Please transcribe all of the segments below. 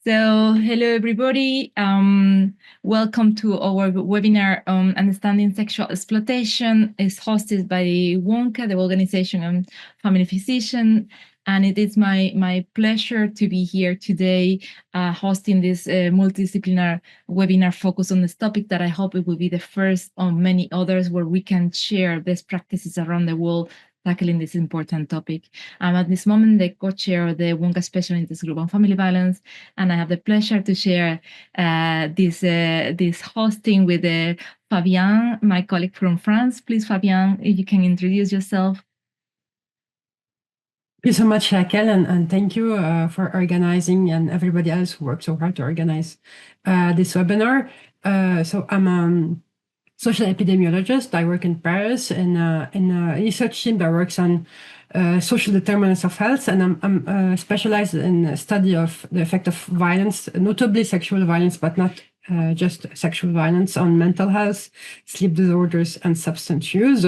So, hello everybody. Welcome to our webinar on Understanding Sexual Exploitation. It's hosted by WONCA, the Organization of Family Physicians, and it is my pleasure to be here today hosting this multidisciplinary webinar focused on this topic that I hope it will be the first of many others where we can share best practices around the world tackling this important topic. I'm at this moment the co-chair of the WONCA Special Interest Group on Family Violence, and I have the pleasure to share this hosting with Fabien, my colleague from France. Please, Fabien, if you can introduce yourself. Thank you so much, Raquel, and thank you for organizing and everybody else who worked so hard to organize this webinar. So I'm social epidemiologist. I work in Paris in a research team that works on social determinants of health, and I'm specialized in the study of the effect of violence, notably sexual violence, but not just sexual violence, on mental health, sleep disorders, and substance use.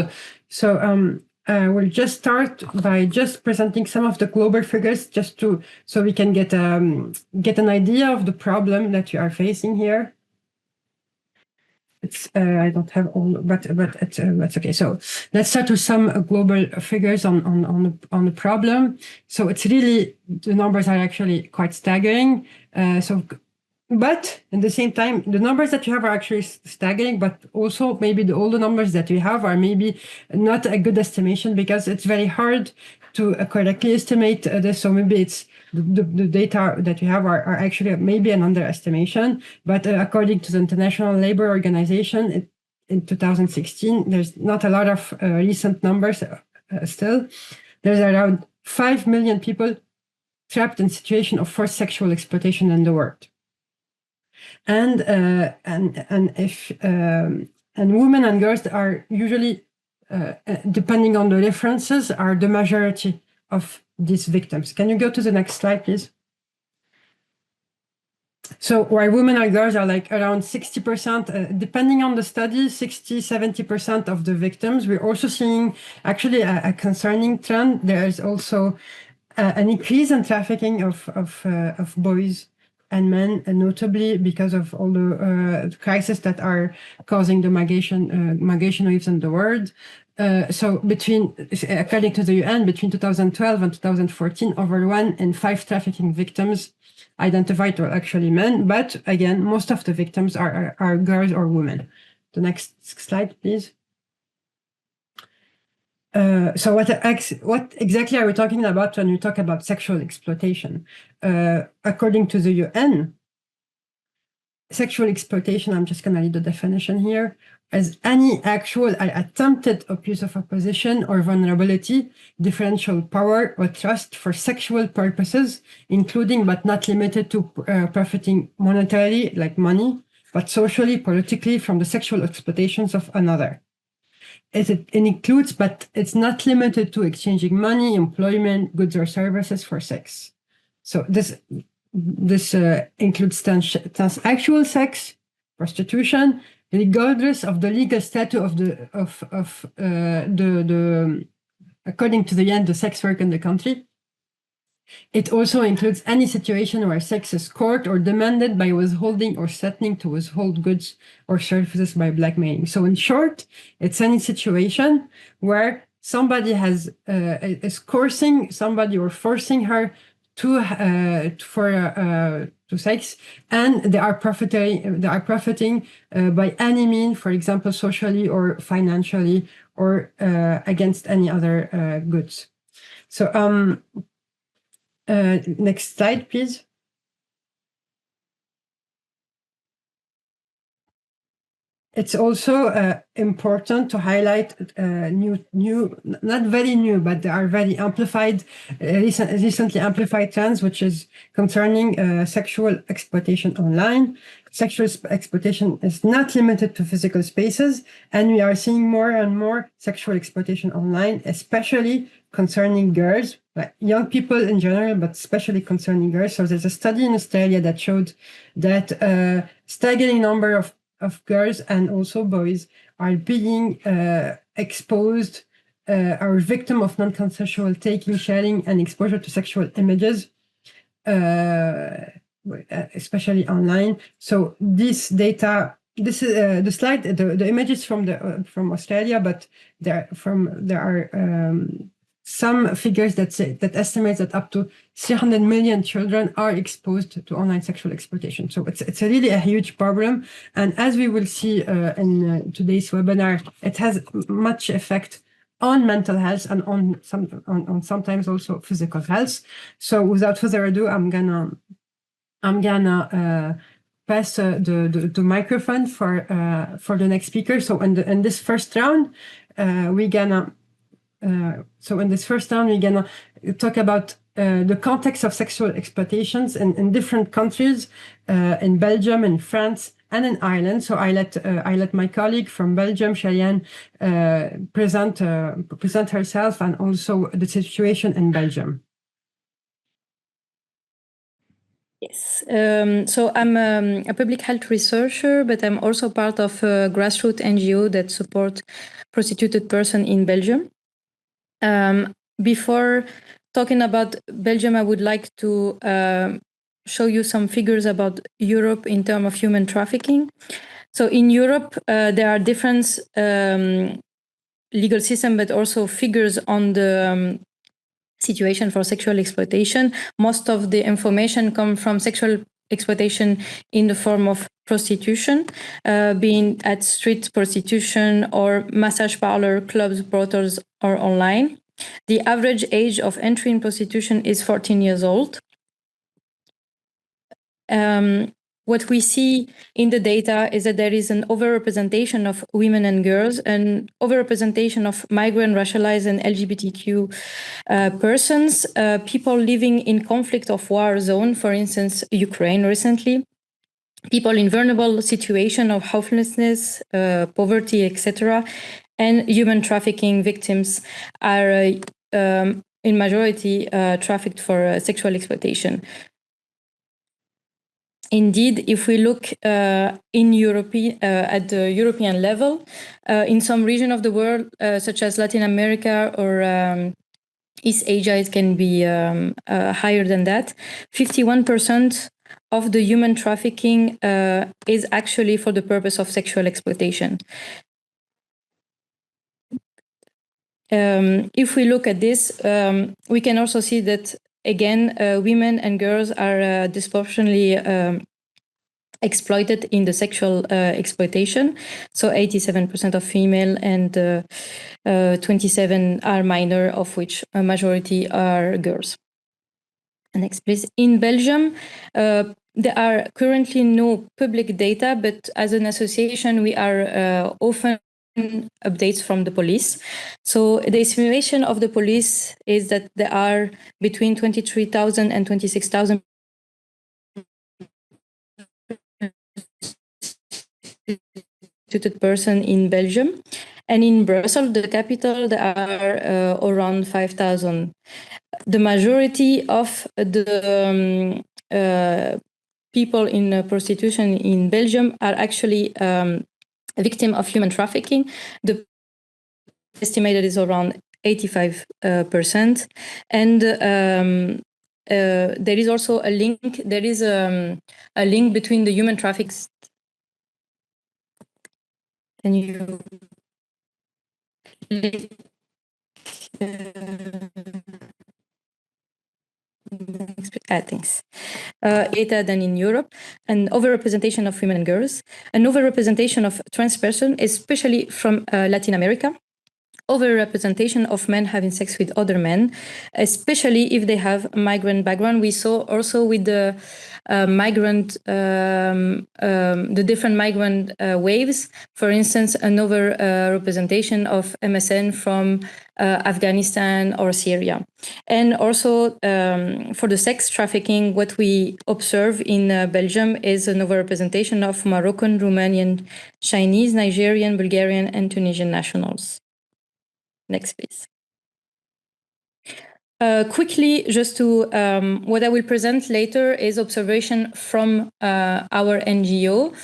So we'll just start by just presenting some of the global figures, so we can get an idea of the problem that you are facing here. I don't have all, but that's okay. So let's start with some global figures on the problem. So it's really, the numbers are actually quite staggering. But at the same time, the numbers that you have are actually staggering, but also maybe all the numbers that you have are maybe not a good estimation, because it's very hard to correctly estimate this. So maybe it's the data that you have are actually maybe an underestimation. But according to the International Labour Organization, in 2016, there's not a lot of recent numbers still. There's around 5 million people trapped in situation of forced sexual exploitation in the world. And women and girls are usually, depending on the references, are the majority of these victims. Can you go to the next slide, please? So while women and girls are like around 60%, depending on the study, 60–70% of the victims, we're also seeing actually a concerning trend. There is also an increase in trafficking of boys and men, and notably because of all the crises that are causing the migration waves in the world. So according to the UN, between 2012 and 2014, over 1 in 5 trafficking victims identified were actually men. But again, most of the victims are girls or women. The next slide, please. So what exactly are we talking about when we talk about sexual exploitation? According to the UN, sexual exploitation, I'm just going to read the definition here, as any actual attempted abuse of a position or vulnerability, differential power, or trust for sexual purposes, including but not limited to profiting monetarily, like money, but socially, politically, from the sexual exploitations of another. It includes, but it's not limited to, exchanging money, employment, goods or services for sex. So this includes transsexual sex, prostitution, regardless of the legal status of the according to the UN, the sex work in the country. It also includes any situation where sex is coerced or demanded by withholding or threatening to withhold goods or services by blackmailing. So in short, it's any situation where somebody is coercing somebody or forcing her to sex, and they are profiting by any means, for example, socially or financially, or against any other goods. So next slide, please. It's also important to highlight not very new, but they are very amplified, recently amplified trends, which is concerning sexual exploitation online. Sexual exploitation is not limited to physical spaces, and we are seeing more and more sexual exploitation online, especially concerning girls, young people in general, but especially concerning girls. So there's a study in Australia that showed that a staggering number of girls and also boys are being exposed, are victim of non-consensual taking, sharing, and exposure to sexual images especially online. So this data, this is the slide, the images from Australia, but there are some figures that estimate that up to 300 million children are exposed to online sexual exploitation. So it's really a huge problem. And as we will see in today's webinar, it has much effect on mental health and on sometimes also physical health. So without further ado, I'm gonna pass the microphone for the next speaker. So in this first round, we're gonna talk about the context of sexual exploitations in different countries, in Belgium, in France, and in Ireland. So I let my colleague from Belgium, Cheyenne, present herself and also the situation in Belgium. Yes, so I'm a public health researcher, but I'm also part of a grassroots NGO that support prostituted person in Belgium. Before talking about Belgium, I would like to show you some figures about Europe in terms of human trafficking. So in Europe, there are different legal systems, but also figures on the situation for sexual exploitation. Most of the information come from sexual exploitation in the form of prostitution, being at street prostitution or massage parlor, clubs, brothels, or online. The average age of entry in prostitution is 14 years old. What we see in the data is that there is an overrepresentation of women and girls, and overrepresentation of migrant, racialized, and LGBTQ persons, people living in conflict of war zone, for instance, Ukraine recently, people in vulnerable situation of homelessness, poverty, etc., and human trafficking victims are in majority trafficked for sexual exploitation. Indeed, if we look in Europe, at the European level, in some region of the world, such as Latin America or East Asia, it can be higher than that. 51% of the human trafficking is actually for the purpose of sexual exploitation. If we look at this, we can also see that, again, women and girls are disproportionately exploited in the sexual exploitation. So 87% of female and 27 are minor, of which a majority are girls. Next, please. In Belgium, there are currently no public data, but as an association, we are often updates from the police. So the estimation of the police is that there are between 23,000 and 26,000 person in Belgium. And in Brussels, the capital, there are around 5,000. The majority of the people in prostitution in Belgium are actually victims of human trafficking. The estimated is around 85%. And there is also a link. There is a link between the human trafficking. Can you thanks. Data than in Europe, an overrepresentation of women and girls, an overrepresentation of trans persons, especially from Latin America, overrepresentation of men having sex with other men, especially if they have migrant background. We saw also with the the different migrant waves, for instance, an overrepresentation of MSN from Afghanistan or Syria. And also for the sex trafficking, what we observe in Belgium is an overrepresentation of Moroccan, Romanian, Chinese, Nigerian, Bulgarian, and Tunisian nationals. Next, please. Quickly, just to what I will present later is observation from our NGO,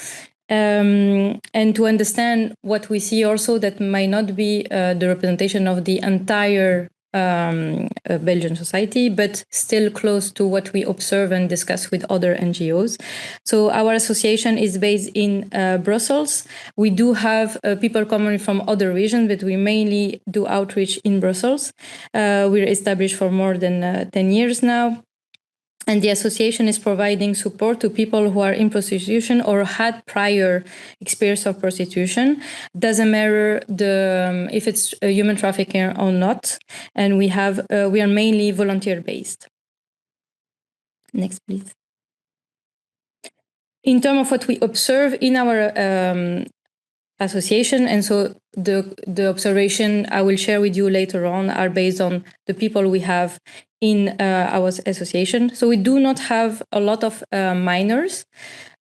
and to understand what we see also that might not be the representation of the entire Belgian society, but still close to what we observe and discuss with other NGOs. So our association is based in Brussels. We do have people coming from other regions, but we mainly do outreach in Brussels. We're established for more than 10 years now. And the association is providing support to people who are in prostitution or had prior experience of prostitution. Doesn't matter if it's human trafficking or not. And we are mainly volunteer based. Next, please. In terms of what we observe in our association, and so the observation I will share with you later on are based on the people we have in our association. So we do not have a lot of minors,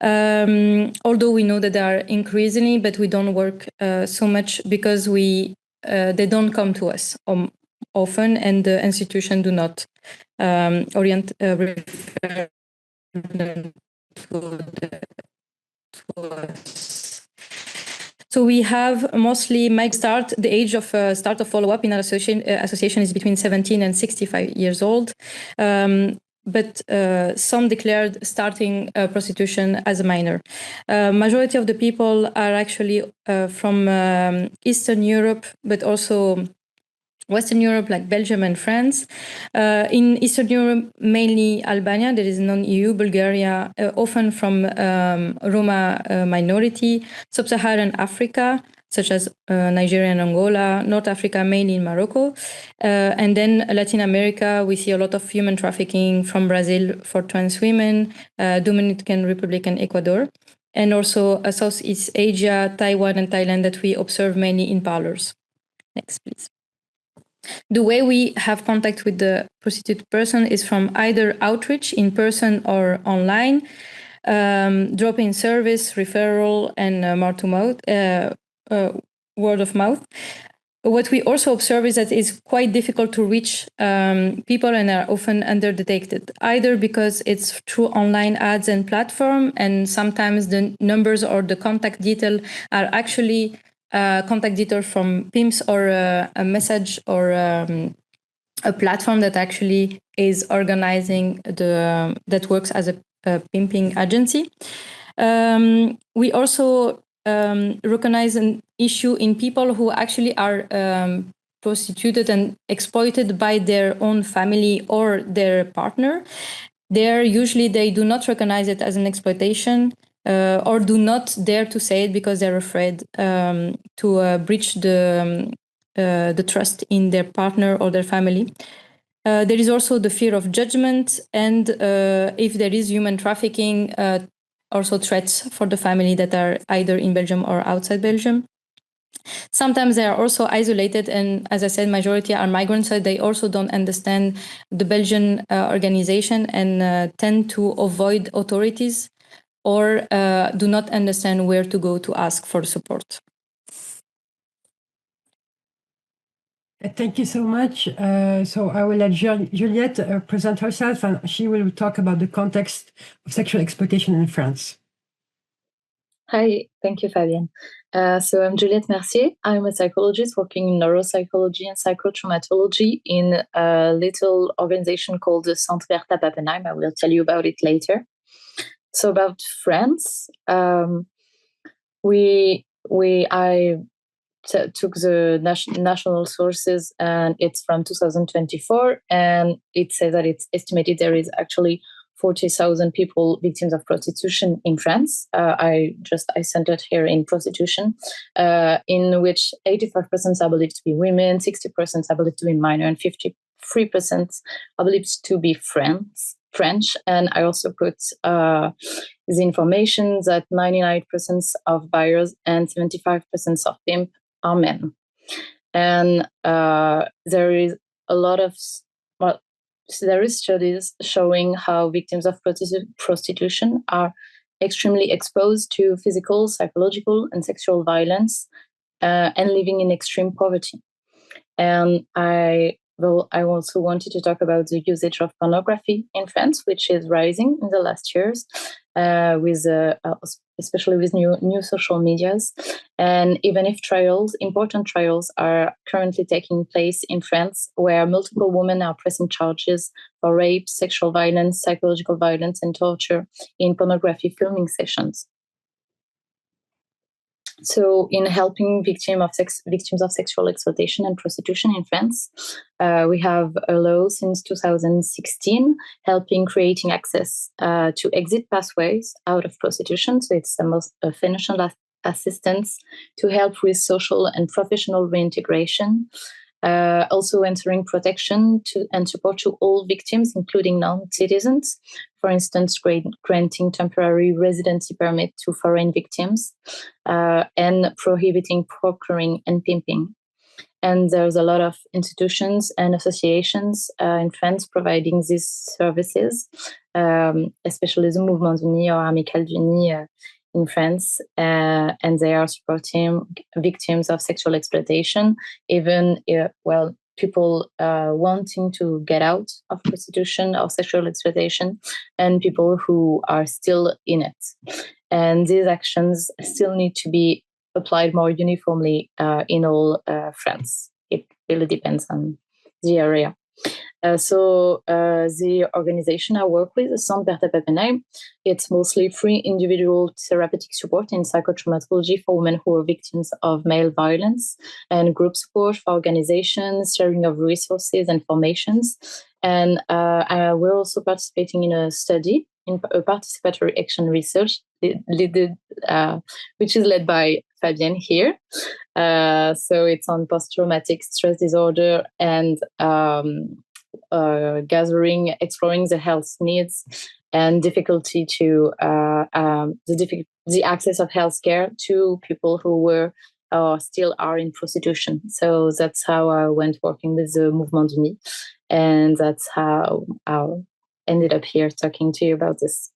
although we know that they are increasingly, but we don't work so much because they don't come to us often, and the institution do not refer them to us. So we have mostly the age of start of follow-up in our association is between 17 and 65 years old. But some declared starting prostitution as a minor. Majority of the people are actually from Eastern Europe, but also Western Europe, like Belgium and France. In Eastern Europe, mainly Albania, there is non-EU, Bulgaria, often from Roma minority, Sub-Saharan Africa, such as Nigeria and Angola, North Africa, mainly in Morocco. And then Latin America, we see a lot of human trafficking from Brazil for trans women, Dominican Republic and Ecuador, and also Southeast Asia, Taiwan and Thailand that we observe mainly in parlors. Next, please. The way we have contact with the prostitute person is from either outreach in person or online, drop-in service, referral, and word of mouth. What we also observe is that it's quite difficult to reach people and are often underdetected, either because it's through online ads and platform, and sometimes the numbers or the contact detail are actually contact details from pimps or a message or a platform that actually is organizing that works as a pimping agency. We also recognize an issue in people who actually are prostituted and exploited by their own family or their partner. They do not recognize it as an exploitation, or do not dare to say it because they're afraid to breach the trust in their partner or their family. There is also the fear of judgment, and if there is human trafficking, also threats for the family that are either in Belgium or outside Belgium. Sometimes they are also isolated, and as I said, majority are migrants, so they also don't understand the Belgian organization and tend to avoid authorities or do not understand where to go to ask for support. Thank you so much. So I will let Juliette present herself, and she will talk about the context of sexual exploitation in France. Hi, thank you, Fabienne. So I'm Juliette Mercier. I'm a psychologist working in neuropsychology and psychotraumatology in a little organization called the Centre Bertha Pappenheim. I will tell you about it later. So about France, I took the national sources, and it's from 2024, and it says that it's estimated there is actually 40,000 people victims of prostitution in France. I centered here in prostitution, in which 85% are believed to be women, 60% are believed to be minor, and 53% are believed to be French. And I also put the information that 99% of buyers and 75% of pimp are men. And there is a lot of there is studies showing how victims of prostitution are extremely exposed to physical, psychological, and sexual violence, and living in extreme poverty. And I Well, I also wanted to talk about the usage of pornography in France, which is rising in the last years, especially with new social medias. And even if important trials are currently taking place in France, where multiple women are pressing charges for rape, sexual violence, psychological violence, and torture in pornography filming sessions. So, in helping victims of sexual exploitation and prostitution in France, we have a law since 2016 helping creating access to exit pathways out of prostitution. So, it's a financial assistance to help with social and professional reintegration. Also entering protection and support to all victims, including non-citizens. For instance, granting temporary residency permit to foreign victims and prohibiting procuring and pimping. And there's a lot of institutions and associations in France providing these services, especially the Mouvement Uni or Amicale d'Uni in France, and they are supporting victims of sexual exploitation, even people wanting to get out of prostitution or sexual exploitation, and people who are still in it. And these actions still need to be applied more uniformly in all France. It really depends on the area. So the organization I work with, Centre Bertha Pappenheim, it's mostly free individual therapeutic support in psychotraumatology for women who are victims of male violence, and group support for organizations, sharing of resources and formations. And we're also participating in a study, in a participatory action research, which is led by Fabienne here. So it's on post-traumatic stress disorder and exploring the health needs and difficulty to the access of healthcare to people who were or still are in prostitution. So that's how I went working with the Mouvement Uni, and that's how I ended up here talking to you about this.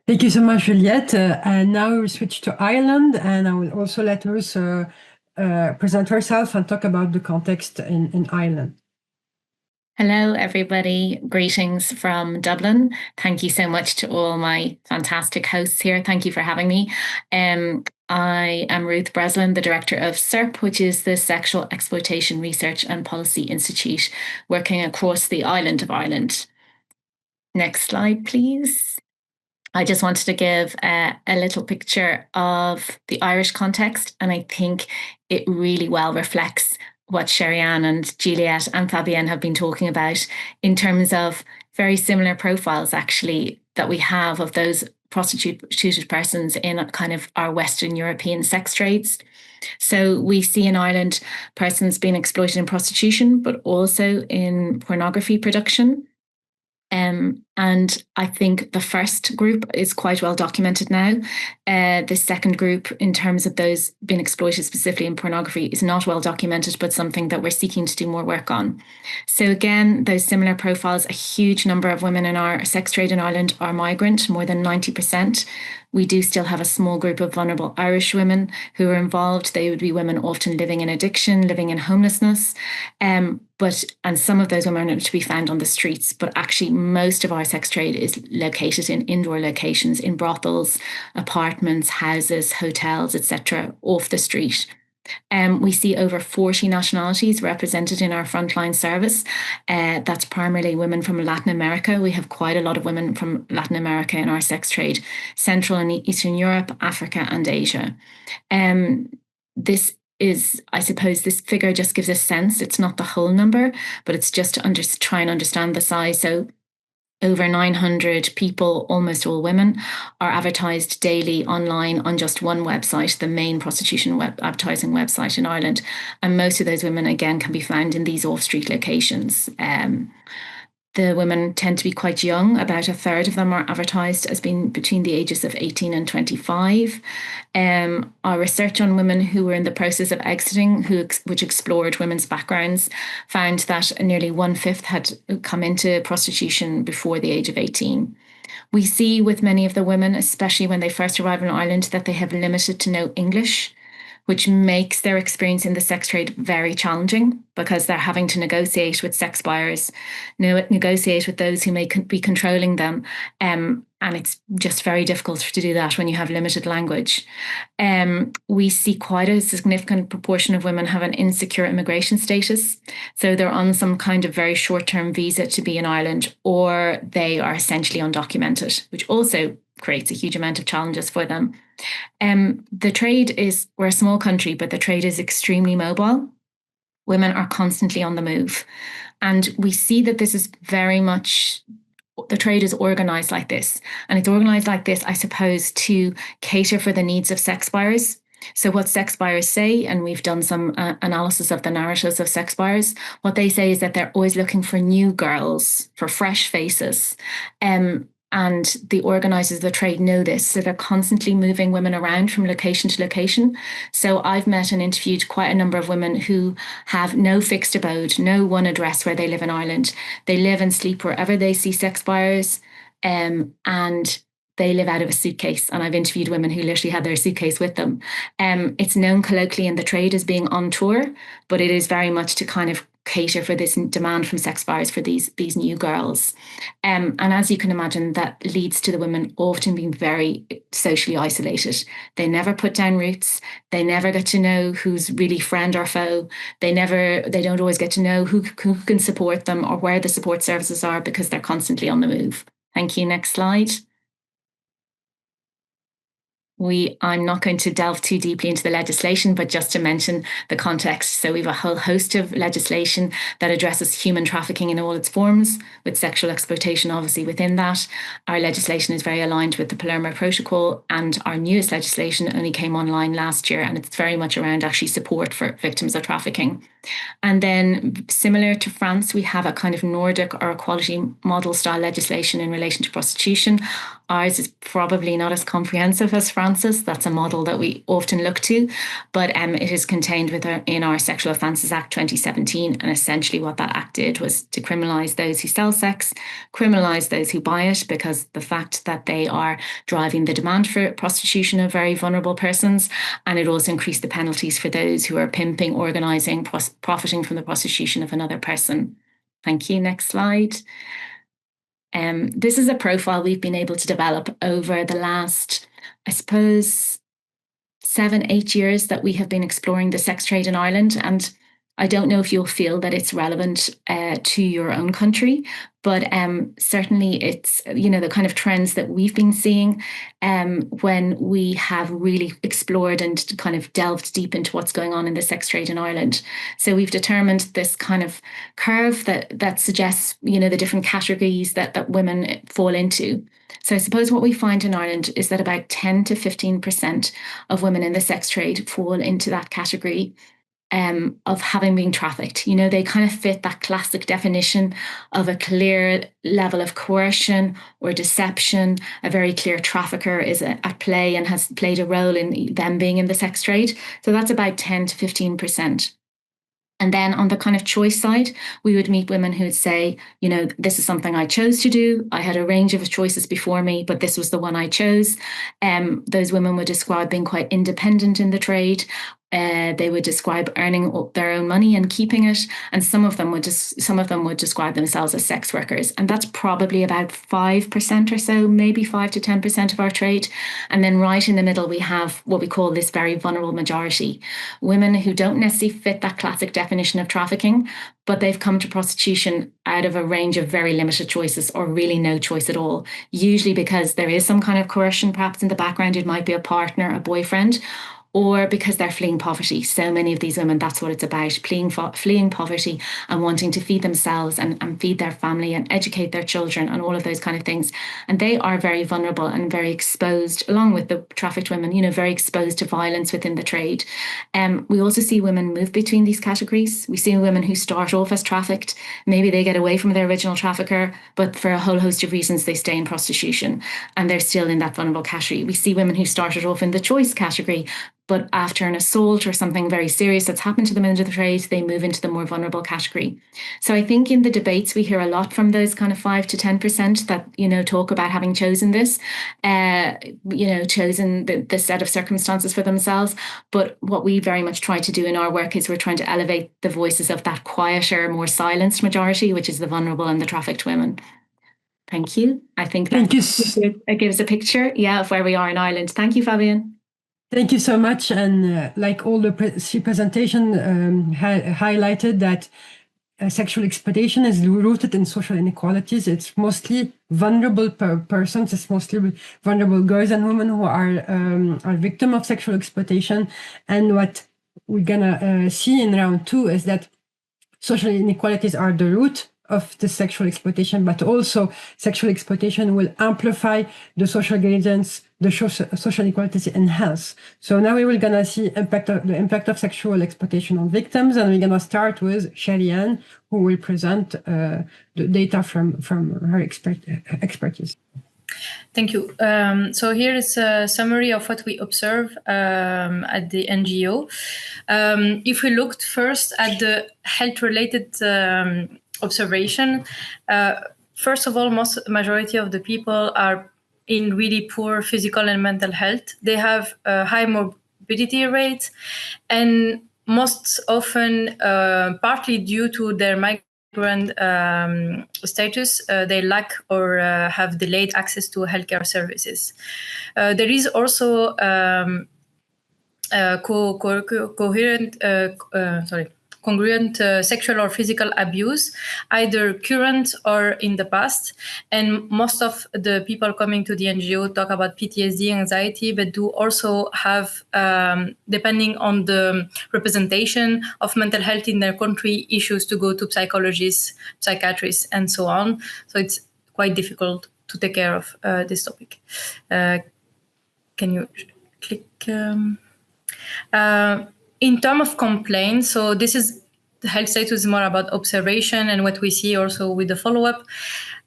Thank you so much, Juliette. And now we switch to Ireland, and I will also let Ruth present herself and talk about the context in Ireland. Hello, everybody. Greetings from Dublin. Thank you so much to all my fantastic hosts here. Thank you for having me. I am Ruth Breslin, the director of SERP, which is the Sexual Exploitation Research and Policy Institute, working across the island of Ireland. Next slide, please. I just wanted to give a little picture of the Irish context, and I think it really well reflects what Sherry-Ann and Juliette and Fabienne have been talking about in terms of very similar profiles, actually, that we have of those prostituted persons in kind of our Western European sex trades. So we see in Ireland persons being exploited in prostitution, but also in pornography production. And I think the first group is quite well documented now. The second group, in terms of those being exploited specifically in pornography, is not well documented, but something that we're seeking to do more work on. So again, those similar profiles, a huge number of women in our sex trade in Ireland are migrant, more than 90%. We do still have a small group of vulnerable Irish women who are involved. They would be women often living in addiction, living in homelessness. And some of those women are to be found on the streets, but actually most of our sex trade is located in indoor locations, in brothels, apartments, houses, hotels, etc., off the street. We see over 40 nationalities represented in our frontline service. That's primarily women from Latin America. We have quite a lot of women from Latin America in our sex trade, Central and Eastern Europe, Africa, and Asia. This is, I suppose, this figure just gives a sense. It's not the whole number, but it's just to try and understand the size. So over 900 people, almost all women, are advertised daily online on just one website, the main prostitution advertising website in Ireland. And most of those women, again, can be found in these off-street locations. The women tend to be quite young. About a third of them are advertised as being between the ages of 18 and 25. Our research on women who were in the process of exiting, which explored women's backgrounds, found that nearly 1/5 had come into prostitution before the age of 18. We see with many of the women, especially when they first arrive in Ireland, that they have limited to no English. which makes their experience in the sex trade very challenging because they're having to negotiate with sex buyers, negotiate with those who may be controlling them. And it's just very difficult to do that when you have limited language. We see quite a significant proportion of women have an insecure immigration status. So they're on some kind of very short-term visa to be in Ireland, or they are essentially undocumented, which also creates a huge amount of challenges for them. The trade is, we're a small country, but the trade is extremely mobile. Women are constantly on the move. And we see that this is very much, the trade is organized like this. And it's organized like this, I suppose, to cater for the needs of sex buyers. So what sex buyers say, and we've done some analysis of the narratives of sex buyers, what they say is that they're always looking for new girls, for fresh faces. And the organisers of the trade know this, so they're constantly moving women around from location to location. So I've met and interviewed quite a number of women who have no fixed abode, no one address where they live in Ireland. They live and sleep wherever they see sex buyers, and they live out of a suitcase. And I've interviewed women who literally had their suitcase with them. It's known colloquially in the trade as being on tour, but it is very much to kind of cater for this demand from sex buyers for these new girls. And as you can imagine, that leads to the women often being very socially isolated. They never put down roots. They never get to know who's really friend or foe. They don't always get to know who can support them or where the support services are because they're constantly on the move. Thank you. Next slide. I'm not going to delve too deeply into the legislation, but just to mention the context. So we have a whole host of legislation that addresses human trafficking in all its forms, with sexual exploitation obviously within that. Our legislation is very aligned with the Palermo Protocol, and our newest legislation only came online last year, and it's very much around actually support for victims of trafficking. And then similar to France, we have a kind of Nordic or equality model style legislation in relation to prostitution. Ours is probably not as comprehensive as France's. That's a model that we often look to, but it is contained in our Sexual Offences Act 2017. And essentially what that act did was to criminalise those who sell sex, criminalise those who buy it, because the fact that they are driving the demand for prostitution of very vulnerable persons. And it also increased the penalties for those who are pimping, organising, profiting from the prostitution of another person. Thank you. Next slide. This is a profile we've been able to develop over the last, I suppose, 7-8 years that we have been exploring the sex trade in Ireland. And I don't know if you'll feel that it's relevant to your own country, but certainly it's, the kind of trends that we've been seeing when we have really explored and kind of delved deep into what's going on in the sex trade in Ireland. So we've determined this kind of curve that suggests, the different categories that women fall into. So I suppose what we find in Ireland is that about 10 to 15% of women in the sex trade fall into that category of having been trafficked. They kind of fit that classic definition of a clear level of coercion or deception. A very clear trafficker is at play and has played a role in them being in the sex trade. So that's about 10 to 15%. And then on the kind of choice side, we would meet women who would say, this is something I chose to do. I had a range of choices before me, but this was the one I chose. Those women would describe being quite independent in the trade. They would describe earning their own money and keeping it, and some of them would describe themselves as sex workers, and that's probably about 5% or so, maybe 5 to 10% of our trade. And then right in the middle, we have what we call this very vulnerable majority, women who don't necessarily fit that classic definition of trafficking, but they've come to prostitution out of a range of very limited choices or really no choice at all, usually because there is some kind of coercion perhaps in the background. It might be a partner, a boyfriend, or because they're fleeing poverty. So many of these women, that's what it's about, fleeing poverty and wanting to feed themselves and feed their family and educate their children and all of those kind of things. And they are very vulnerable and very exposed, along with the trafficked women, very exposed to violence within the trade. We also see women move between these categories. We see women who start off as trafficked. Maybe they get away from their original trafficker, but for a whole host of reasons, they stay in prostitution and they're still in that vulnerable category. We see women who started off in the choice category, but after an assault or something very serious that's happened to them in the trade, they move into the more vulnerable category. So I think in the debates we hear a lot from those kind of 5 to 10% that, you know, talk about having chosen this, you know, chosen the set of circumstances for themselves. But what we very much try to do in our work is we're trying to elevate the voices of that quieter, more silenced majority, which is the vulnerable and the trafficked women. Thank you. I think that gives a picture, of where we are in Ireland. Thank you, Fabienne. Thank you so much. And like all the presentation highlighted that sexual exploitation is rooted in social inequalities. It's mostly vulnerable persons. It's mostly vulnerable girls and women who are victim of sexual exploitation. And what we're gonna see in round 2 is that social inequalities are the root of the sexual exploitation, but also sexual exploitation will amplify the social gradients, the social inequalities in health. So now we're going to see the impact of sexual exploitation on victims, and we're going to start with Shelly-Ann, who will present the data from her expertise. Thank you. So here is a summary of what we observe at the NGO. If we looked first at the health-related observation, first of all, majority of the people are in really poor physical and mental health. They have a high morbidity rate, and most often, partly due to their migrant status, they lack or have delayed access to healthcare services. There is also congruent sexual or physical abuse, either current or in the past. And most of the people coming to the NGO talk about PTSD, anxiety, but do also have, depending on the representation of mental health in their country, issues to go to psychologists, psychiatrists, and so on. So it's quite difficult to take care of this topic. Can you click? In terms of complaints, so this is the health status is more about observation and what we see also with the follow-up.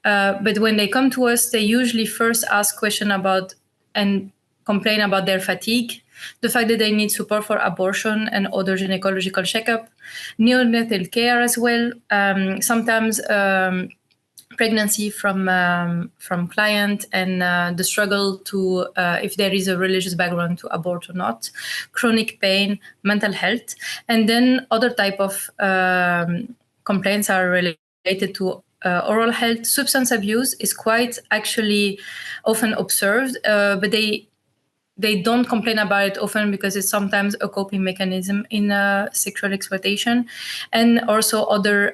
But when they come to us, they usually first ask questions about and complain about their fatigue, the fact that they need support for abortion and other gynecological checkup, neonatal care as well. Sometimes pregnancy from client and the struggle to, if there is a religious background, to abort or not, chronic pain, mental health. And then other type of complaints are related to oral health. Substance abuse is quite actually often observed, but they don't complain about it often because it's sometimes a coping mechanism in sexual exploitation, and also other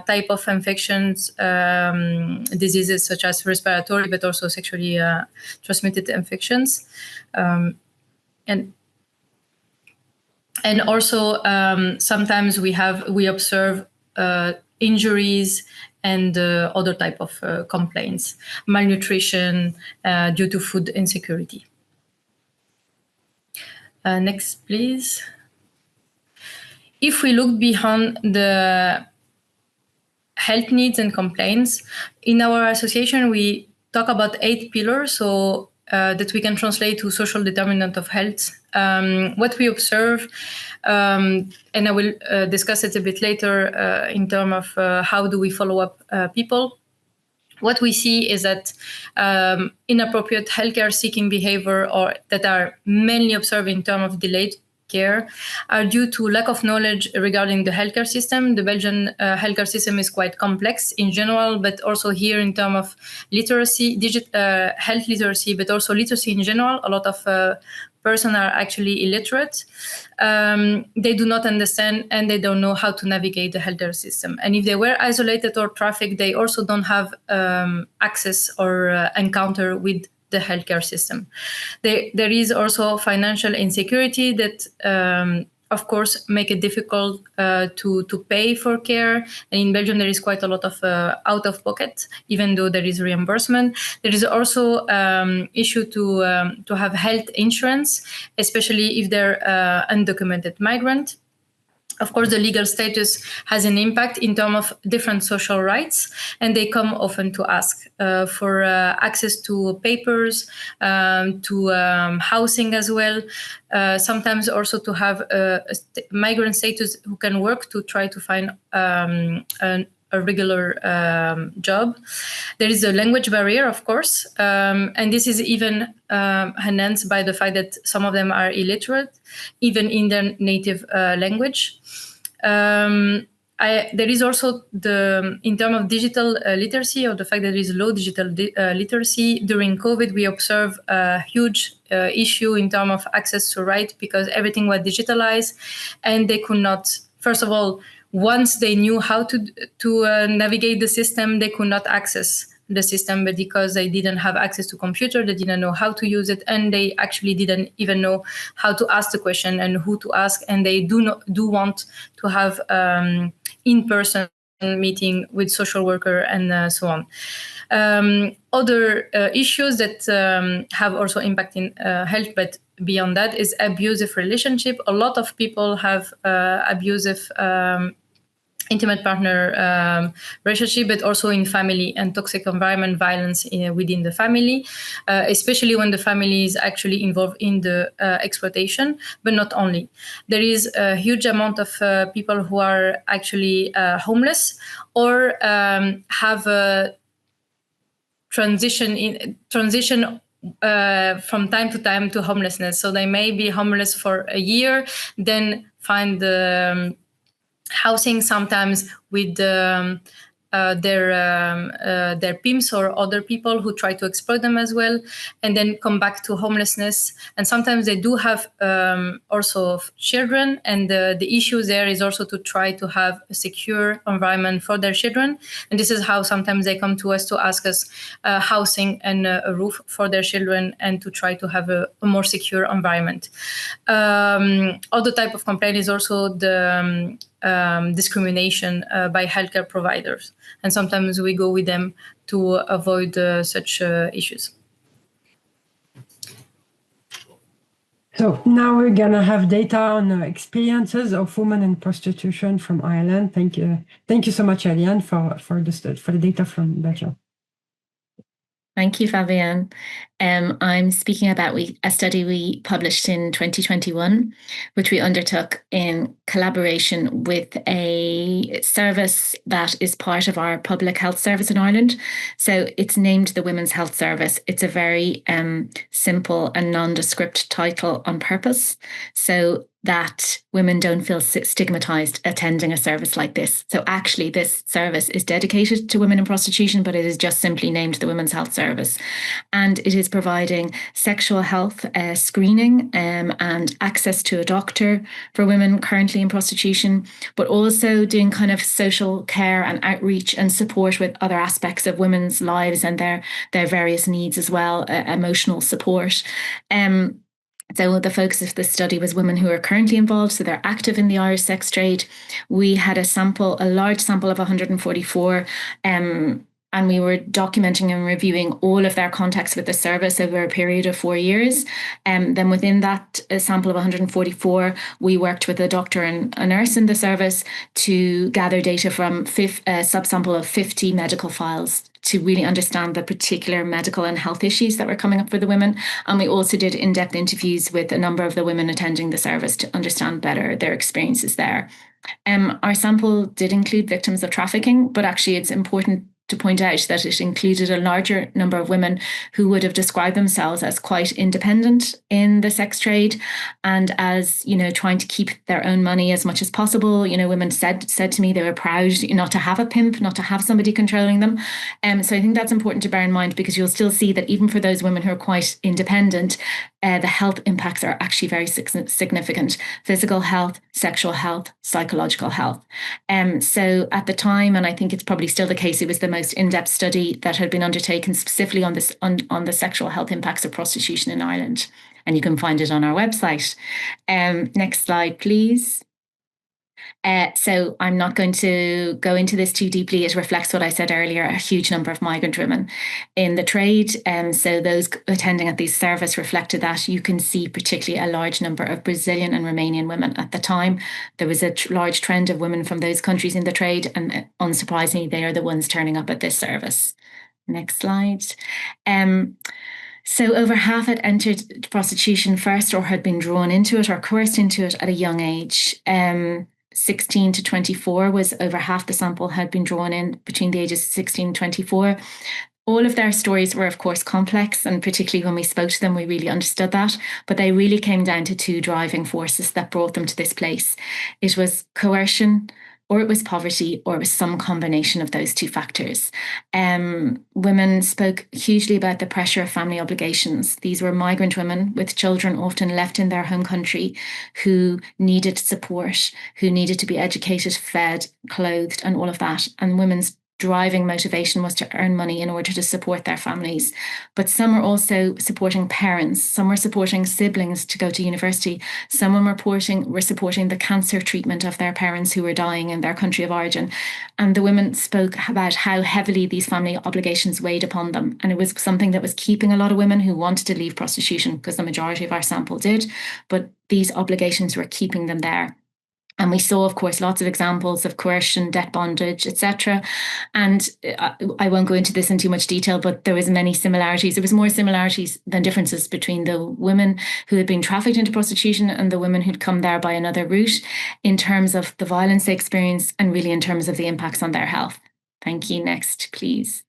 type of infections, diseases such as respiratory, but also sexually transmitted infections, and also sometimes we observe injuries and other type of complaints, malnutrition due to food insecurity. Next, please. If we look beyond the health needs and complaints, in our association, we talk about 8 pillars, so that we can translate to social determinant of health. What we observe, and I will discuss it a bit later in terms of how do we follow up people. What we see is that inappropriate healthcare seeking behavior, or that are mainly observed in terms of delayed care, are due to lack of knowledge regarding the healthcare system. The Belgian healthcare system is quite complex in general, but also here in terms of literacy, health literacy, but also literacy in general. A lot of persons are actually illiterate. They do not understand and they don't know how to navigate the healthcare system. And if they were isolated or trafficked, they also don't have access or encounter with the healthcare system. There is also financial insecurity that, of course, make it difficult to pay for care. And in Belgium, there is quite a lot of out of pocket, even though there is reimbursement. There is also issue to have health insurance, especially if they're undocumented migrant. Of course, the legal status has an impact in terms of different social rights, and they come often to ask for access to papers, to housing as well, sometimes also to have a migrant status who can work to try to find a regular job. There is a language barrier, of course, and this is even enhanced by the fact that some of them are illiterate, even in their native language. There is also in terms of digital literacy, or the fact that there is low digital literacy. During COVID, we observed a huge issue in terms of access to right, because everything was digitalized, and they could not, first of all, once they knew how to navigate the system, they could not access the system, but because they didn't have access to computer, they didn't know how to use it, and they actually didn't even know how to ask the question and who to ask, and they do want to have in-person meeting with social worker and so on. Other issues that have also impact in health, but beyond that, is abusive relationship. A lot of people have abusive intimate partner relationship, but also in family and toxic environment violence within the family, especially when the family is actually involved in the exploitation, but not only. There is a huge amount of people who are actually homeless or have a transition from time to time to homelessness. So they may be homeless for a year, then find the housing sometimes with their pimps or other people who try to exploit them as well, and then come back to homelessness. And sometimes they do have also children, and the issue there is also to try to have a secure environment for their children. And this is how sometimes they come to us to ask us housing and a roof for their children, and to try to have a more secure environment. Other type of complaint is also the discrimination by healthcare providers, and sometimes we go with them to avoid such issues. So now we're gonna have data on experiences of women in prostitution from Ireland. Thank you so much, Eliane, for the data from Belgium. Thank you, Fabienne. I'm speaking about a study we published in 2021, which we undertook in collaboration with a service that is part of our public health service in Ireland. So it's named the Women's Health Service. It's a very simple and nondescript title on purpose, so that women don't feel stigmatized attending a service like this. So actually this service is dedicated to women in prostitution, but it is just simply named the Women's Health Service. And it is providing sexual health screening and access to a doctor for women currently in prostitution, but also doing kind of social care and outreach and support with other aspects of women's lives and their various needs as well, emotional support. So the focus of the study was women who are currently involved, so they're active in the Irish sex trade. We had a large sample of 144, and we were documenting and reviewing all of their contacts with the service over a period of 4 years. Then within that sample of 144, we worked with a doctor and a nurse in the service to gather data from a subsample of 50 medical files to really understand the particular medical and health issues that were coming up for the women. And we also did in-depth interviews with a number of the women attending the service to understand better their experiences there. Our sample did include victims of trafficking, but actually it's important to point out that it included a larger number of women who would have described themselves as quite independent in the sex trade and as, trying to keep their own money as much as possible. Women said to me they were proud not to have a pimp, not to have somebody controlling them. So I think that's important to bear in mind, because you'll still see that even for those women who are quite independent, the health impacts are actually very significant. Physical health, sexual health, psychological health. So at the time, and I think it's probably still the case, it was the most in-depth study that had been undertaken specifically on this on the sexual health impacts of prostitution in Ireland. And you can find it on our website. Next slide, please. So I'm not going to go into this too deeply. It reflects what I said earlier, a huge number of migrant women in the trade. So those attending at these service reflected that. You can see particularly a large number of Brazilian and Romanian women at the time. There was a large trend of women from those countries in the trade, and unsurprisingly, they are the ones turning up at this service. Next slide. So over half had entered prostitution first or had been drawn into it or coerced into it at a young age. 16 to 24 was over half the sample had been drawn in between the ages of 16 and 24. All of their stories were, of course, complex, and particularly when we spoke to them, we really understood that. But they really came down to two driving forces that brought them to this place. It was coercion, or it was poverty, or it was some combination of those two factors. Women spoke hugely about the pressure of family obligations. These were migrant women with children often left in their home country who needed support, who needed to be educated, fed, clothed, and all of that. And women's driving motivation was to earn money in order to support their families. But some were also supporting parents. Some were supporting siblings to go to university. Some were supporting the cancer treatment of their parents who were dying in their country of origin. And the women spoke about how heavily these family obligations weighed upon them. And it was something that was keeping a lot of women who wanted to leave prostitution, because the majority of our sample did, but these obligations were keeping them there. And we saw, of course, lots of examples of coercion, debt bondage, etc. And I won't go into this in too much detail, but there was many similarities. There was more similarities than differences between the women who had been trafficked into prostitution and the women who'd come there by another route in terms of the violence they experienced and really in terms of the impacts on their health. Thank you. Next, please.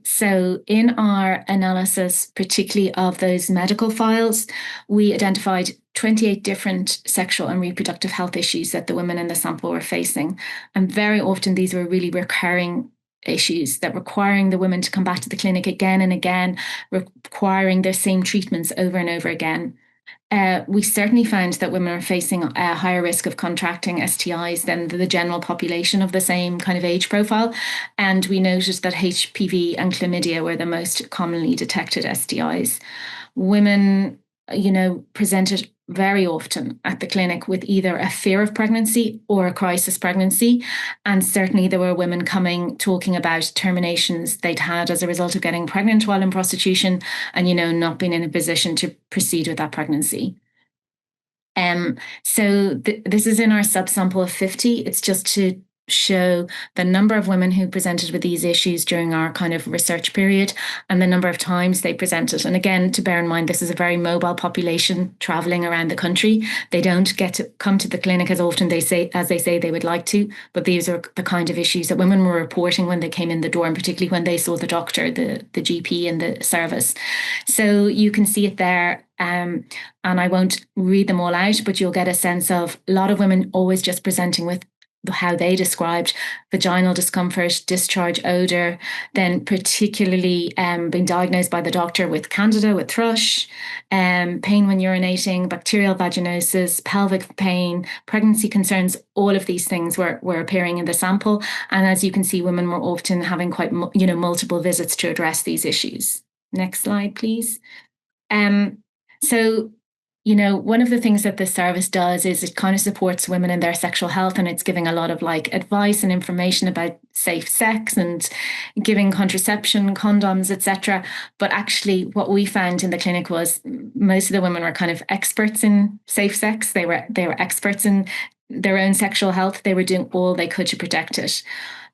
So in our analysis, particularly of those medical files, we identified 28 different sexual and reproductive health issues that the women in the sample were facing. And very often these were really recurring issues that requiring the women to come back to the clinic again and again, requiring their same treatments over and over again. We certainly found that women are facing a higher risk of contracting STIs than the general population of the same kind of age profile. And we noticed that HPV and chlamydia were the most commonly detected STIs. Women, presented very often at the clinic with either a fear of pregnancy or a crisis pregnancy. And certainly there were women coming talking about terminations they'd had as a result of getting pregnant while in prostitution and, not being in a position to proceed with that pregnancy. So this is in our subsample of 50. It's just to show the number of women who presented with these issues during our kind of research period and the number of times they presented. And again, to bear in mind, this is a very mobile population traveling around the country. They don't get to come to the clinic as often as they say they would like to, but these are the kind of issues that women were reporting when they came in the door, and particularly when they saw the doctor, the GP in the service. So you can see it there. And I won't read them all out, but you'll get a sense of a lot of women always just presenting with how they described vaginal discomfort, discharge odour, then particularly being diagnosed by the doctor with candida, with thrush, pain when urinating, bacterial vaginosis, pelvic pain, pregnancy concerns. All of these things were appearing in the sample. And as you can see, women were often having quite multiple visits to address these issues. Next slide, please. So one of the things that this service does is it kind of supports women in their sexual health, and it's giving a lot of advice and information about safe sex and giving contraception, condoms, etc. But actually what we found in the clinic was most of the women were kind of experts in safe sex. They were experts in their own sexual health. They were doing all they could to protect it.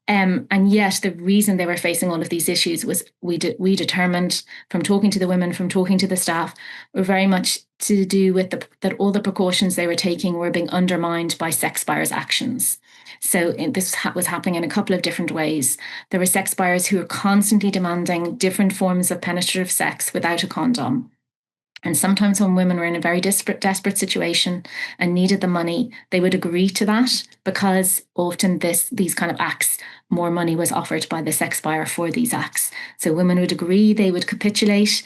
And yet the reason they were facing all of these issues was we determined from talking to the women, from talking to the staff, were very much to do with that all the precautions they were taking were being undermined by sex buyers' actions. So this was happening in a couple of different ways. There were sex buyers who were constantly demanding different forms of penetrative sex without a condom. And sometimes when women were in a very desperate situation and needed the money, they would agree to that because often these kind of acts, more money was offered by the sex buyer for these acts. So women would agree, they would capitulate.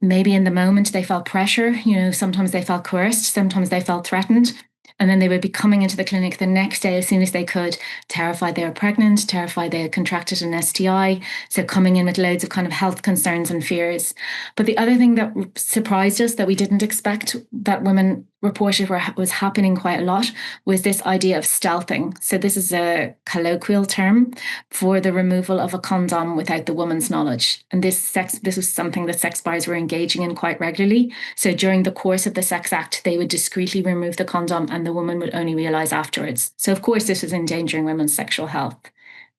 Maybe in the moment they felt pressure, sometimes they felt coerced, sometimes they felt threatened. And then they would be coming into the clinic the next day as soon as they could, terrified they were pregnant, terrified they had contracted an STI. So coming in with loads of kind of health concerns and fears. But the other thing that surprised us that we didn't expect that women reported was happening quite a lot was this idea of stealthing. So this is a colloquial term for the removal of a condom without the woman's knowledge. And this was something that sex buyers were engaging in quite regularly. So during the course of the sex act, they would discreetly remove the condom and the woman would only realize afterwards. So of course, this was endangering women's sexual health.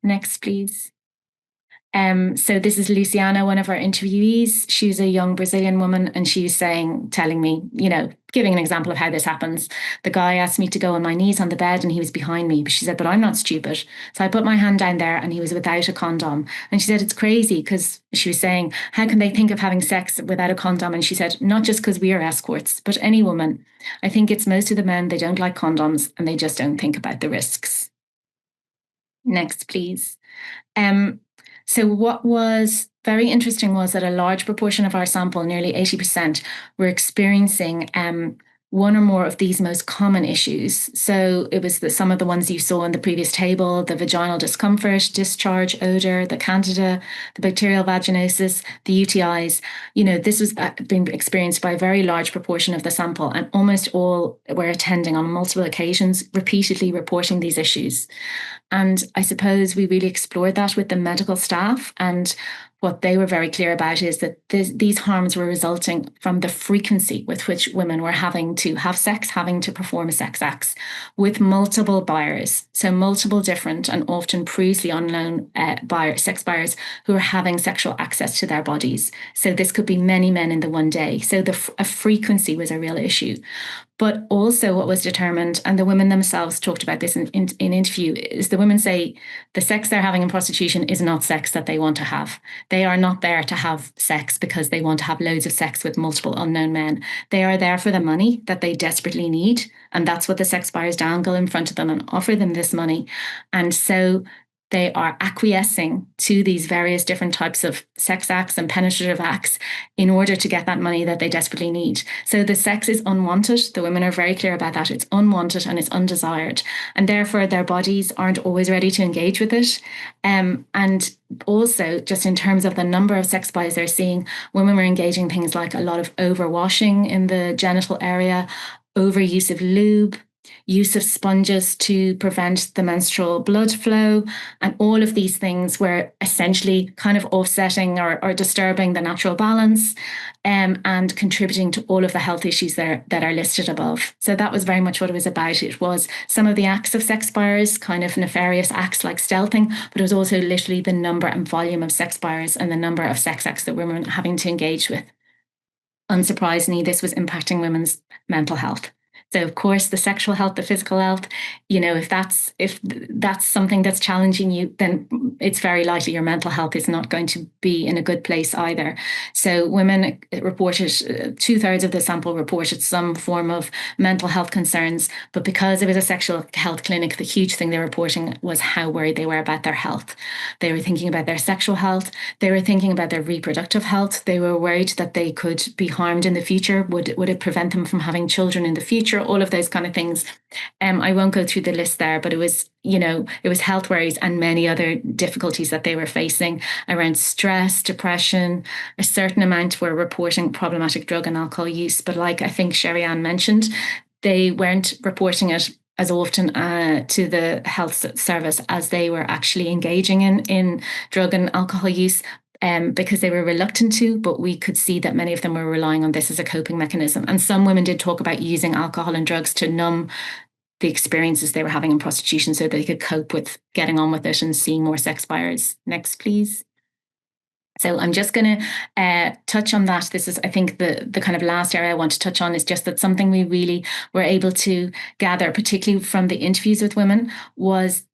Next, please. So this is Luciana, one of our interviewees. She's a young Brazilian woman, and she's telling me, giving an example of how this happens. The guy asked me to go on my knees on the bed and he was behind me, but she said, but I'm not stupid. So I put my hand down there and he was without a condom. And she said, it's crazy, because she was saying, how can they think of having sex without a condom? And she said, not just because we are escorts, but any woman. I think it's most of the men, they don't like condoms and they just don't think about the risks. Next, please. So what was very interesting was that a large proportion of our sample, nearly 80%, were experiencing one or more of these most common issues. So it was some of the ones you saw in the previous table: the vaginal discomfort, discharge, odor, the candida, the bacterial vaginosis, the UTIs. This was being experienced by a very large proportion of the sample, and almost all were attending on multiple occasions, repeatedly reporting these issues. And I suppose we really explored that with the medical staff, and what they were very clear about is that these harms were resulting from the frequency with which women were having to have sex, having to perform sex acts with multiple buyers. So multiple different and often previously unknown sex buyers who were having sexual access to their bodies. So this could be many men in the one day. So a frequency was a real issue. But also what was determined, and the women themselves talked about this in interview, is the women say the sex they're having in prostitution is not sex that they want to have. They are not there to have sex because they want to have loads of sex with multiple unknown men. They are there for the money that they desperately need. And that's what the sex buyers dangle in front of them and offer them this money. And so they are acquiescing to these various different types of sex acts and penetrative acts in order to get that money that they desperately need. So the sex is unwanted. The women are very clear about that. It's unwanted and it's undesired. And therefore, their bodies aren't always ready to engage with it. And also, just in terms of the number of sex buyers they're seeing, women were engaging things like a lot of overwashing in the genital area, overuse of lube, use of sponges to prevent the menstrual blood flow. And all of these things were essentially kind of offsetting or disturbing the natural balance and contributing to all of the health issues that are listed above. So that was very much what it was about. It was some of the acts of sex buyers, kind of nefarious acts like stealthing, but it was also literally the number and volume of sex buyers and the number of sex acts that women were having to engage with. Unsurprisingly, this was impacting women's mental health. So, of course, the sexual health, the physical health, if that's something that's challenging you, then it's very likely your mental health is not going to be in a good place either. So women reported, 2/3 of the sample reported some form of mental health concerns. But because it was a sexual health clinic, the huge thing they were reporting was how worried they were about their health. They were thinking about their sexual health. They were thinking about their reproductive health. They were worried that they could be harmed in the future. Would it prevent them from having children in the future? All of those kind of things. I won't go through the list there, but it was health worries and many other difficulties that they were facing around stress, depression. A certain amount were reporting problematic drug and alcohol use, but like I think Sherry-Ann mentioned, they weren't reporting it as often to the health service as they were actually engaging in drug and alcohol use. Because they were reluctant to, but we could see that many of them were relying on this as a coping mechanism. And some women did talk about using alcohol and drugs to numb the experiences they were having in prostitution so they could cope with getting on with it and seeing more sex buyers. Next, please. So I'm just going to touch on that. This is, I think, the kind of last area I want to touch on is just that something we really were able to gather, particularly from the interviews with women, was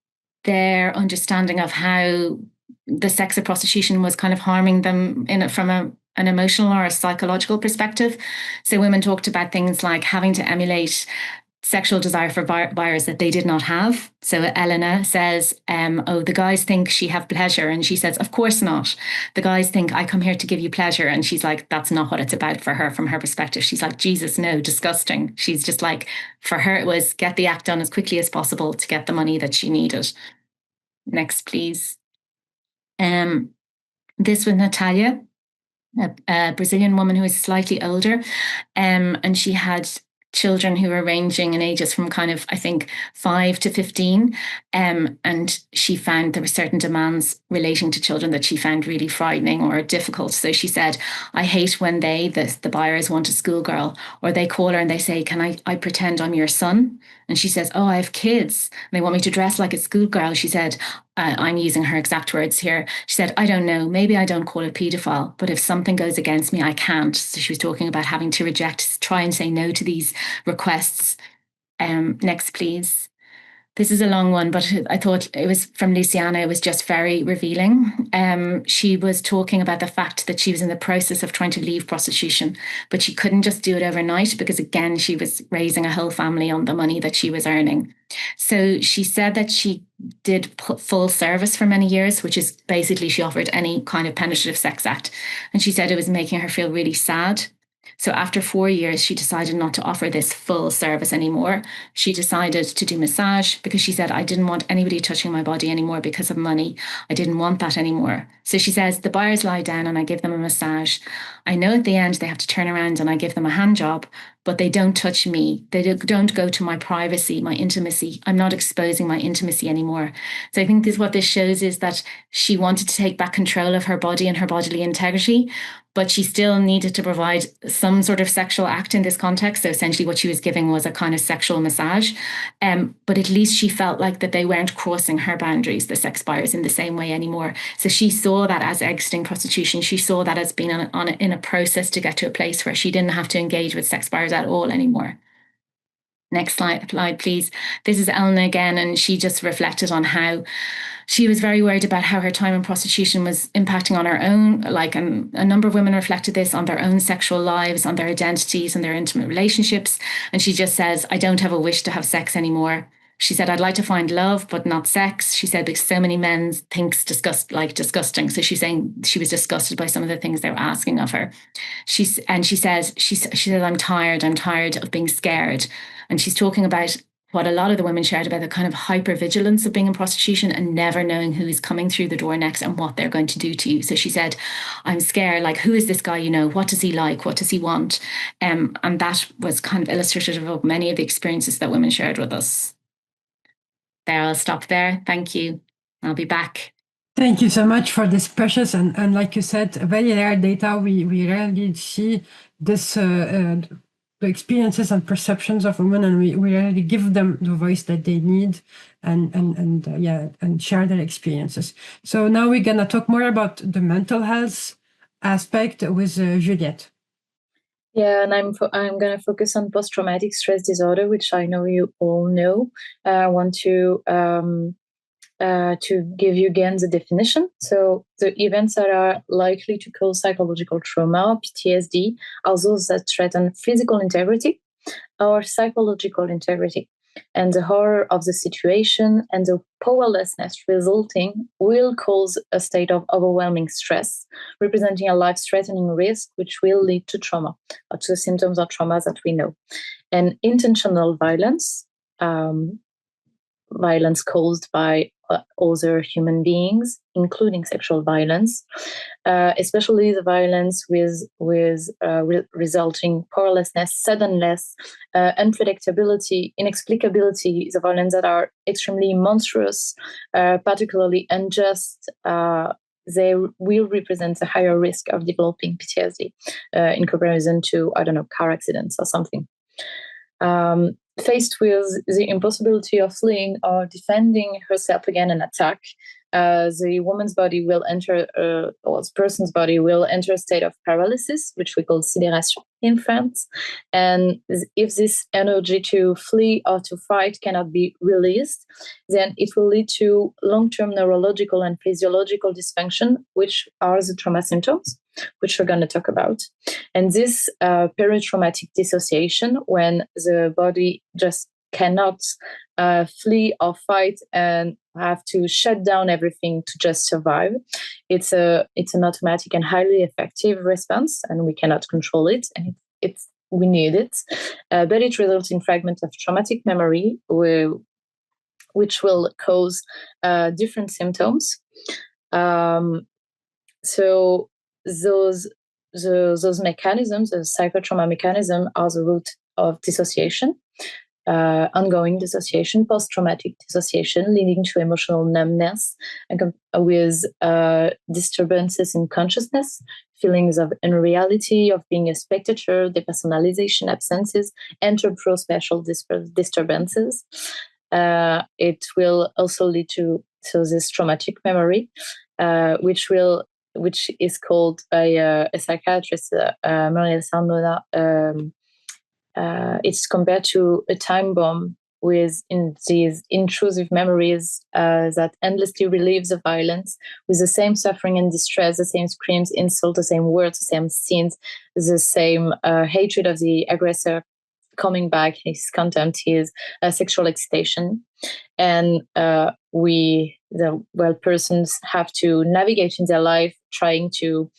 their understanding of how the sex of prostitution was kind of harming them from an emotional or a psychological perspective. So women talked about things like having to emulate sexual desire for buyers that they did not have. So Elena says, the guys think she have pleasure. And she says, of course not. The guys think I come here to give you pleasure. And she's like, that's not what it's about for her from her perspective. She's like, Jesus, no, disgusting. She's just like, for her, it was get the act done as quickly as possible to get the money that she needed. Next, please. This was Natalia, a Brazilian woman who is slightly older, and she had children who were ranging in ages from kind of, I think, 5 to 15. And she found there were certain demands relating to children that she found really frightening or difficult. So she said, I hate when the buyers want a schoolgirl, or they call her and they say, can I pretend I'm your son? And she says, oh, I have kids. And they want me to dress like a schoolgirl. She said, I'm using her exact words here. She said, I don't know, maybe I don't call it paedophile, but if something goes against me, I can't. So she was talking about having to try and say no to these requests. Next, please. This is a long one, but I thought it was from Luciana. It was just very revealing. She was talking about the fact that she was in the process of trying to leave prostitution, but she couldn't just do it overnight because, again, she was raising a whole family on the money that she was earning. So she said that she did full service for many years, which is basically she offered any kind of penetrative sex act. And she said it was making her feel really sad. So after 4 years, she decided not to offer this full service anymore. She decided to do massage because she said, I didn't want anybody touching my body anymore because of money. I didn't want that anymore. So she says, the buyers lie down and I give them a massage. I know at the end they have to turn around and I give them a hand job, but they don't touch me. They don't go to my privacy, my intimacy. I'm not exposing my intimacy anymore. So I think what this shows is that she wanted to take back control of her body and her bodily integrity, but she still needed to provide some sort of sexual act in this context. So essentially what she was giving was a kind of sexual massage. But at least she felt like that they weren't crossing her boundaries, the sex buyers, in the same way anymore. So she saw that as exiting prostitution. She saw that as being in a process to get to a place where she didn't have to engage with sex buyers at all anymore. Next slide, please. This is Elna again, and she just reflected on how she was very worried about how her time in prostitution was impacting on her own, a number of women reflected this on their own sexual lives, on their identities and their intimate relationships. And she just says, I don't have a wish to have sex anymore. She said, I'd like to find love, but not sex. She said, because so many men think disgusting. So she's saying she was disgusted by some of the things they were asking of her. She said, I'm tired of being scared. And she's talking about what a lot of the women shared about the kind of hypervigilance of being in prostitution and never knowing who is coming through the door next and what they're going to do to you. So she said, I'm scared, who is this guy, what does he like? What does he want? And that was kind of illustrative of many of the experiences that women shared with us. There, I'll stop there. Thank you. I'll be back. Thank you so much for this precious and like you said, very rare data. We rarely see this the experiences and perceptions of women, and we really give them the voice that they need and share their experiences. So now we're gonna talk more about the mental health aspect with Juliette. Yeah, and I'm gonna focus on post-traumatic stress disorder, which I know you all know. I want to give you again the definition. So the events that are likely to cause psychological trauma, PTSD, are those that threaten physical integrity or psychological integrity. And the horror of the situation and the powerlessness resulting will cause a state of overwhelming stress, representing a life-threatening risk, which will lead to trauma, or to the symptoms of trauma that we know. And intentional violence, violence caused by other human beings, including sexual violence, especially the violence with resulting powerlessness, suddenness, unpredictability, inexplicability, the violence that are extremely monstrous, particularly unjust, they will represent a higher risk of developing PTSD in comparison to, car accidents or something. Faced with the impossibility of fleeing or defending herself against an attack, the woman's body will enter, or the person's body will enter a state of paralysis, which we call sidération in France. And if this energy to flee or to fight cannot be released, then it will lead to long-term neurological and physiological dysfunction, which are the trauma symptoms, which we're going to talk about. And this peri-traumatic dissociation, when the body just cannot flee or fight and have to shut down everything to just survive, it's an automatic and highly effective response, and we cannot control it, and we need it. But it results in fragments of traumatic memory, which will cause different symptoms. So those mechanisms, the psychotrauma mechanism, are the root of dissociation, ongoing dissociation, post-traumatic dissociation, leading to emotional numbness, and with disturbances in consciousness, feelings of unreality, of being a spectator, depersonalization, absences, and temporal-spatial disturbances. It will also lead to this traumatic memory, which is called by a psychiatrist, Marielle Sarnona. It's compared to a time bomb with these intrusive memories that endlessly relives the violence with the same suffering and distress, the same screams, insults, the same words, the same scenes, the same hatred of the aggressor coming back, his contempt, his sexual excitation. And persons have to navigate in their life trying to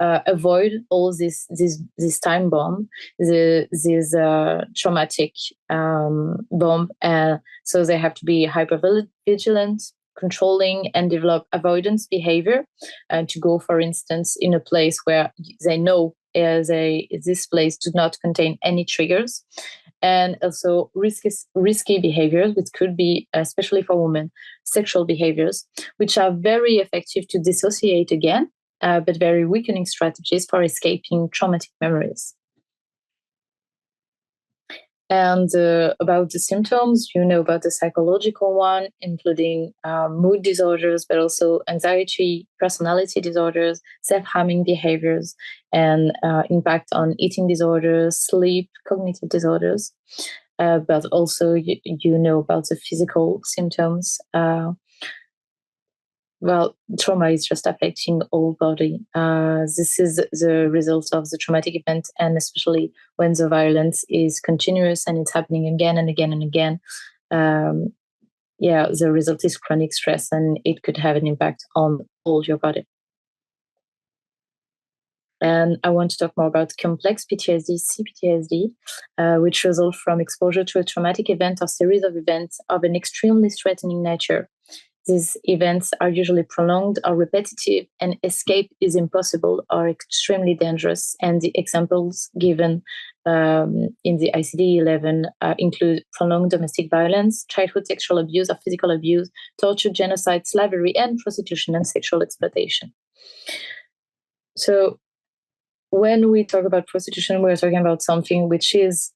avoid all this time bomb, this traumatic bomb. So they have to be hyper vigilant, controlling, and develop avoidance behavior, to go, for instance, in a place where they know this place does not contain any triggers, and also risky behaviors, which could be, especially for women, sexual behaviors, which are very effective to dissociate again, but very weakening strategies for escaping traumatic memories. And about the symptoms, you know about the psychological one, including mood disorders, but also anxiety, personality disorders, self-harming behaviors, and impact on eating disorders, sleep, cognitive disorders. But also, you know about the physical symptoms. Trauma is just affecting all body. This is the result of the traumatic event, and especially when the violence is continuous and it's happening again and again and again. The result is chronic stress, and it could have an impact on all your body. And I want to talk more about complex PTSD, CPTSD, which result from exposure to a traumatic event or series of events of an extremely threatening nature. These events are usually prolonged or repetitive, and escape is impossible or extremely dangerous. And the examples given in the ICD-11 include prolonged domestic violence, childhood sexual abuse or physical abuse, torture, genocide, slavery, and prostitution and sexual exploitation. So when we talk about prostitution, we're talking about something which is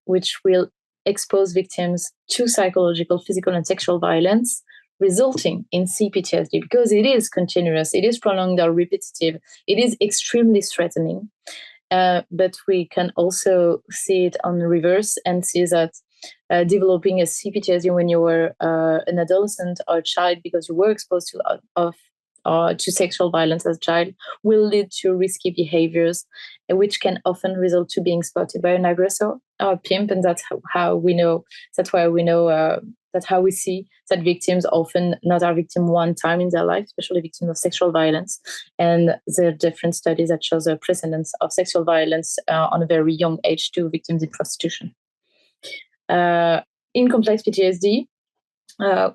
which will expose victims to psychological, physical, and sexual violence, resulting in CPTSD, because it is continuous, it is prolonged or repetitive, it is extremely threatening. But we can also see it on the reverse and see that developing a CPTSD when you were an adolescent or a child because you were exposed to sexual violence as a child will lead to risky behaviors, which can often result to being spotted by an aggressor or a pimp. And that's how we know. That's why we know. That's how we see that victims often not are victim one time in their life, especially victims of sexual violence. And there are different studies that show the precedence of sexual violence on a very young age to victims in prostitution. In complex PTSD,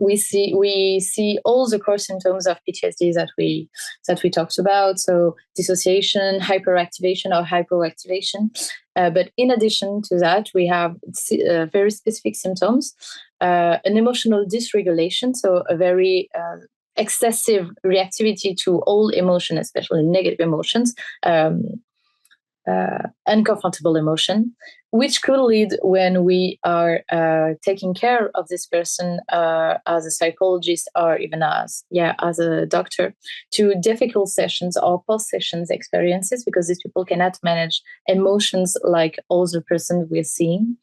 we see all the core symptoms of PTSD that we talked about. So dissociation, hyperactivation or hypoactivation. But in addition to that, we have very specific symptoms, an emotional dysregulation, so a very excessive reactivity to all emotion, especially negative emotions, uncomfortable emotion, which could lead when we are taking care of this person as a psychologist or even as a doctor, to difficult sessions or post-sessions experiences, because these people cannot manage emotions like all the person we're seeing.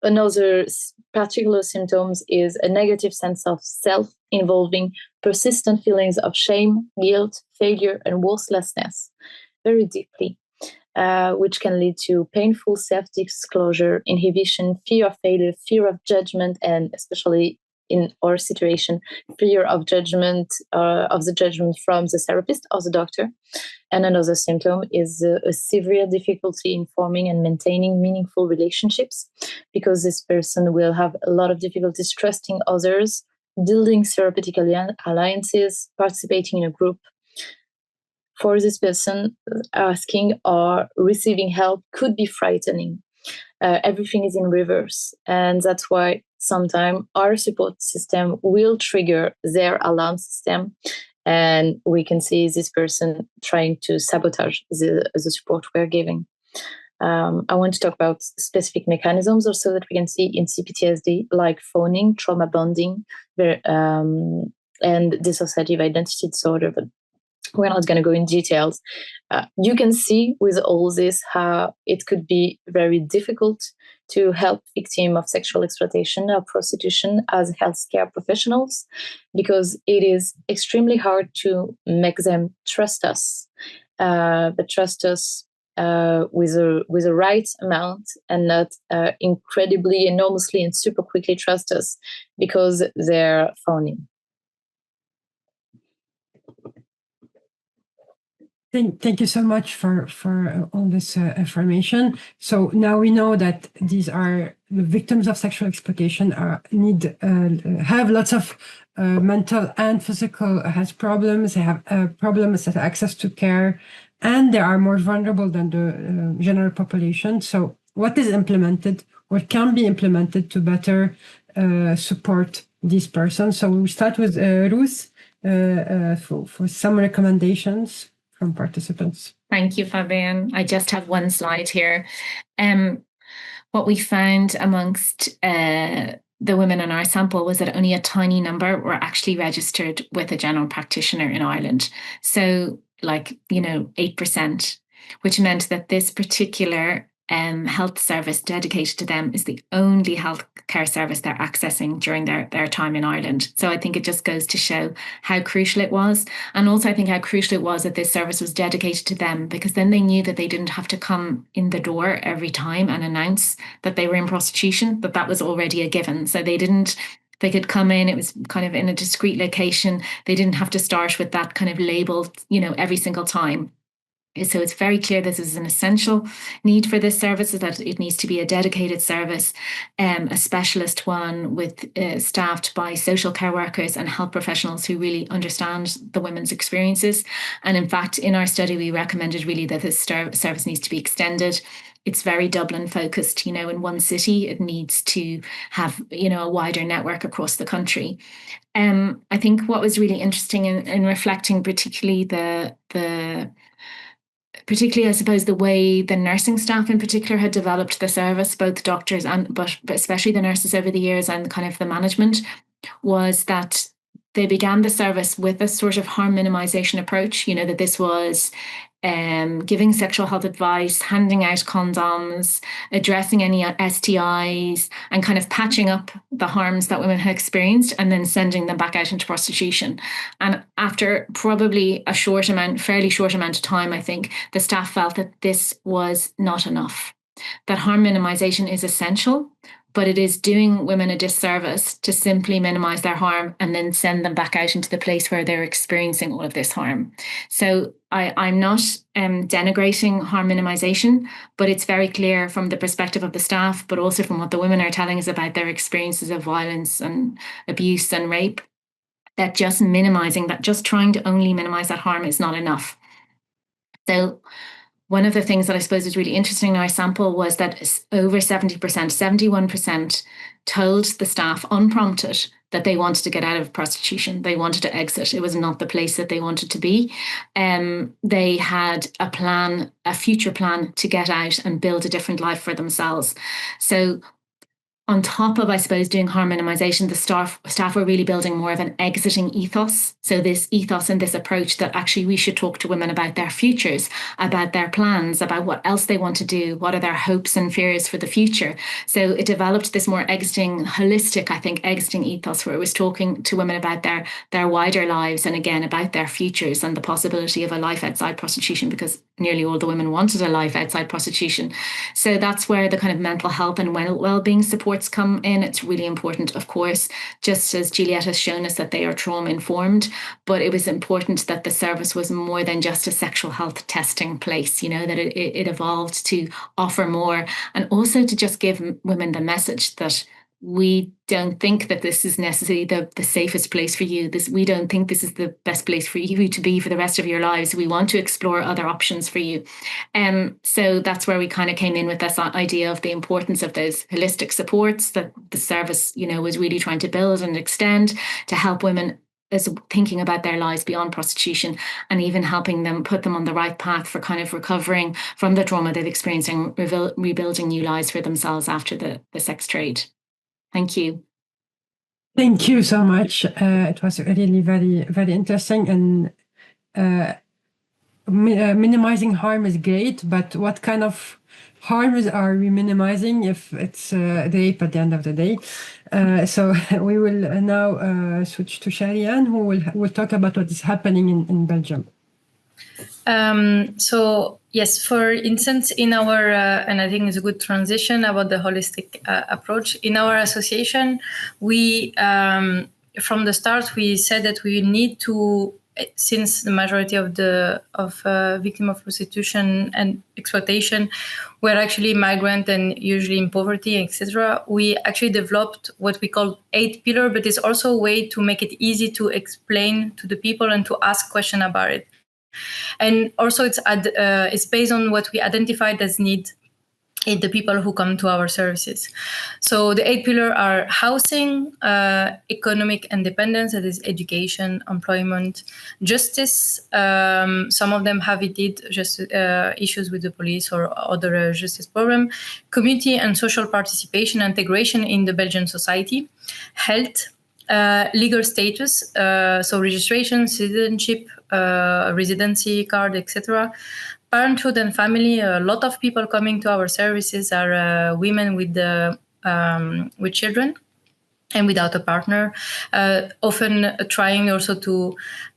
Another particular symptoms is a negative sense of self involving persistent feelings of shame, guilt, failure, and worthlessness very deeply. Which can lead to painful self-disclosure, inhibition, fear of failure, fear of judgment, and especially in our situation, fear of judgment, of the judgment from the therapist or the doctor. And another symptom is a severe difficulty in forming and maintaining meaningful relationships, because this person will have a lot of difficulties trusting others, building therapeutic alliances, participating in a group. for this person, asking or receiving help could be frightening. Everything is in reverse. And that's why sometimes our support system will trigger their alarm system. And we can see this person trying to sabotage the support we're giving. I want to talk about specific mechanisms also that we can see in CPTSD, like phoning, trauma bonding, and dissociative identity disorder, but we're not going to go in details. You can see with all this how it could be very difficult to help victims of sexual exploitation or prostitution as healthcare professionals, because it is extremely hard to make them trust us, but trust us with a right amount, and not incredibly, enormously, and super quickly trust us because they're phoning. Thank you so much for all this information. So now we know that these are the victims of sexual exploitation have lots of mental and physical health problems. They have problems with access to care, and they are more vulnerable than the general population. So what is implemented, what can be implemented to better support these persons? So we'll start with Ruth for some recommendations from participants. Thank you, Fabienne. I just have one slide here. What we found amongst the women in our sample was that only a tiny number were actually registered with a general practitioner in Ireland. So 8%, which meant that this particular health service dedicated to them is the only healthcare service they're accessing during their time in Ireland. So I think it just goes to show how crucial it was. And also I think how crucial it was that this service was dedicated to them, because then they knew that they didn't have to come in the door every time and announce that they were in prostitution, that was already a given. So they could come in, it was kind of in a discrete location. They didn't have to start with that kind of label, every single time. So it's very clear this is an essential need for this service, is that it needs to be a dedicated service, a specialist one with staffed by social care workers and health professionals who really understand the women's experiences. And in fact, in our study, we recommended really that this service needs to be extended. It's very Dublin focused, in one city. It needs to have, a wider network across the country. I think what was really interesting in reflecting particularly particularly, I suppose, the way the nursing staff in particular had developed the service, both doctors but especially the nurses over the years, and kind of the management, was that they began the service with a sort of harm minimization approach, that this was giving sexual health advice, handing out condoms, addressing any STIs, and kind of patching up the harms that women had experienced, and then sending them back out into prostitution. And after probably fairly short amount of time, I think the staff felt that this was not enough, that harm minimization is essential, but it is doing women a disservice to simply minimize their harm and then send them back out into the place where they're experiencing all of this harm. So I'm not denigrating harm minimization, but it's very clear from the perspective of the staff, but also from what the women are telling us about their experiences of violence and abuse and rape, that just trying to only minimize that harm is not enough. So one of the things that I suppose is really interesting in our sample was that over 70%, 71% told the staff unprompted that they wanted to get out of prostitution. They wanted to exit. It was not the place that they wanted to be. They had a future plan to get out and build a different life for themselves. So on top of, I suppose, doing harm minimization, the staff were really building more of an exiting ethos. So this ethos and this approach that actually we should talk to women about their futures, about their plans, about what else they want to do, what are their hopes and fears for the future. So it developed this more holistic, I think, exiting ethos, where it was talking to women about their wider lives, and again, about their futures and the possibility of a life outside prostitution, because nearly all the women wanted a life outside prostitution. So that's where the kind of mental health and well-being supports come in. It's really important, of course, just as Juliette has shown us, that they are trauma-informed, but it was important that the service was more than just a sexual health testing place, that it evolved to offer more, and also to just give women the message that we don't think that this is necessarily the safest place for you. We don't think this is the best place for you to be for the rest of your lives. We want to explore other options for you. So that's where we kind of came in with this idea of the importance of those holistic supports that the service, was really trying to build and extend to help women as thinking about their lives beyond prostitution, and even helping them put them on the right path for kind of recovering from the trauma they've experienced and rebuilding new lives for themselves after the sex trade. Thank you. Thank you so much. It was really very, very interesting, and minimizing harm is great, but what kind of harms are we minimizing if it's rape at the end of the day? So we will now switch to Sharian, who will talk about what is happening in Belgium. So yes, for instance, in our, and I think it's a good transition about the holistic approach. In our association, we, from the start, we said that we need to, since the majority of victims of prostitution and exploitation were actually migrant and usually in poverty, etc., we actually developed what we call 8 pillars, but it's also a way to make it easy to explain to the people and to ask questions about it. And also it's based on what we identified as need in the people who come to our services. So the 8 pillars are housing, economic independence, that is education, employment, justice. Some of them have indeed just issues with the police or other justice problem. Community and social participation, integration in the Belgian society. Health, legal status, so registration, citizenship, residency card, etc. Parenthood and family. A lot of people coming to our services are women with children and without a partner, often trying also to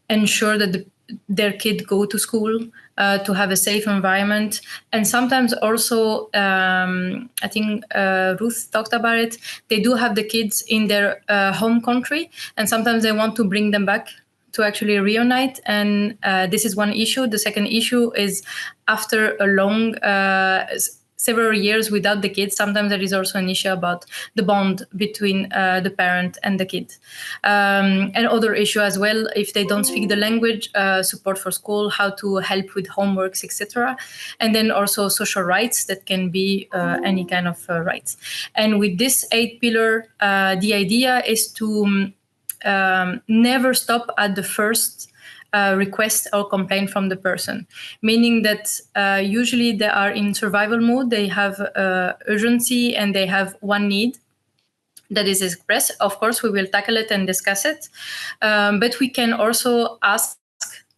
ensure that their kid go to school, to have a safe environment. And sometimes also, I think Ruth talked about it, they do have the kids in their home country, and sometimes they want to bring them back to actually reunite. And this is one issue. The second issue is after a long, several years without the kids, sometimes there is also an issue about the bond between the parent and the kid. And other issue as well, if they don't speak the language, support for school, how to help with homeworks, etc. And then also social rights, that can be any kind of rights. And with this 8 pillar, the idea is to never stop at the first request or complaint from the person, meaning that usually they are in survival mode, they have urgency, and they have one need that is expressed. Of course, we will tackle it and discuss it, but we can also ask,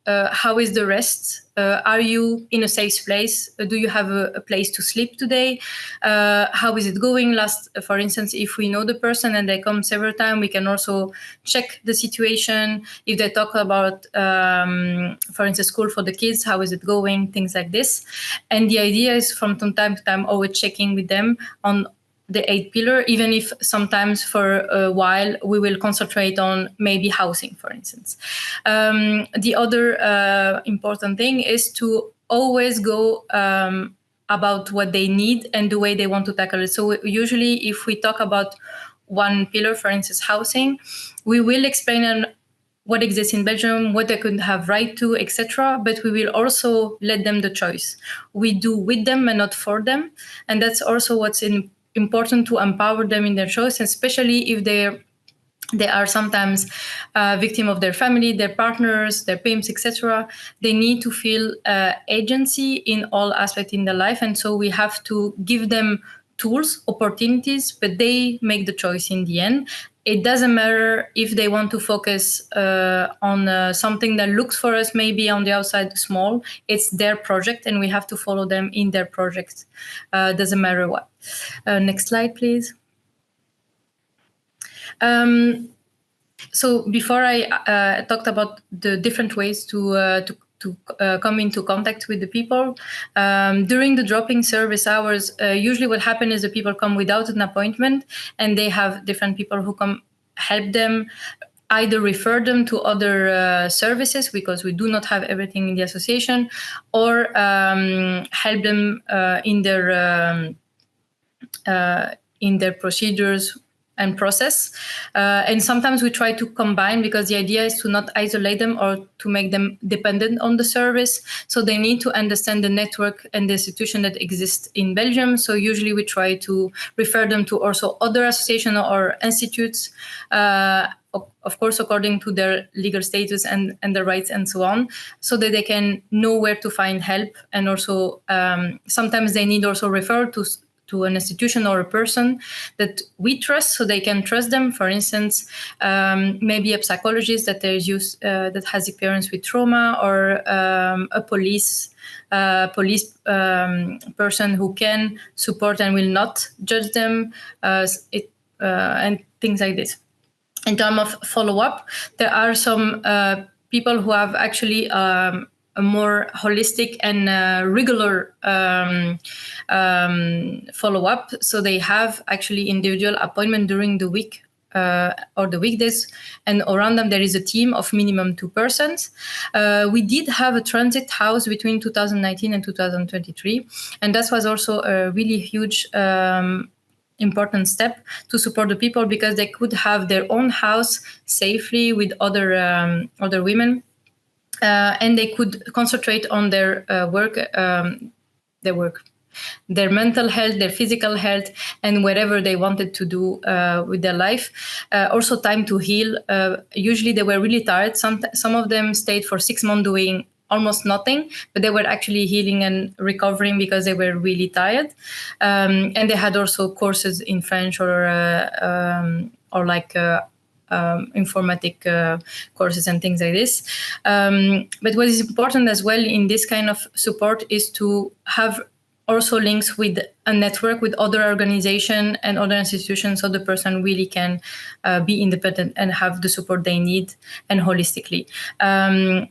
how is the rest? Are you in a safe place? Do you have a place to sleep today? How is it going? For instance, if we know the person and they come several times, we can also check the situation. If they talk about, for instance, school for the kids, how is it going? Things like this. And the idea is from time to time always checking with them on the 8 pillar, even if sometimes for a while we will concentrate on maybe housing, for instance. The other important thing is to always go about what they need and the way they want to tackle it. So usually if we talk about one pillar, for instance, housing, we will explain what exists in Belgium, what they could have right to, etc. But we will also let them the choice. We do with them and not for them. And that's also what's important, to empower them in their choice, especially if they are sometimes victim of their family, their partners, their pimps, etc. They need to feel agency in all aspects in their life. And so we have to give them tools, opportunities, but they make the choice in the end. It doesn't matter if they want to focus on something that looks for us maybe on the outside small. It's their project, and we have to follow them in their project. Doesn't matter what. Next slide, please. So before I talked about the different ways to come into contact with the people. During the drop-in service hours, usually what happens is the people come without an appointment, and they have different people who come help them, either refer them to other services, because we do not have everything in the association, or help them in their procedures and process. And sometimes we try to combine, because the idea is to not isolate them or to make them dependent on the service. So they need to understand the network and the institution that exists in Belgium. So usually we try to refer them to also other associations or institutes, of course, according to their legal status and their rights and so on, so that they can know where to find help. And also sometimes they need also refer to an institution or a person that we trust, so they can trust them. For instance, maybe a psychologist that there is used that has experience with trauma, or a police person who can support and will not judge them, and things like this. In terms of follow-up, there are some people who have actually a more holistic and regular follow-up. So they have actually individual appointment during the week or the weekdays, and around them there is a team of minimum 2 persons. We did have a transit house between 2019 and 2023, and that was also a really huge important step to support the people, because they could have their own house safely with other women. And they could concentrate on their their mental health, their physical health, and whatever they wanted to do with their life. Also time to heal. Usually they were really tired. Some of them stayed for 6 months doing almost nothing, but they were actually healing and recovering because they were really tired. And they had also courses in French or like informatic courses and things like this. But what is important as well in this kind of support is to have also links with a network with other organizations and other institutions, so the person really can be independent and have the support they need, and holistically.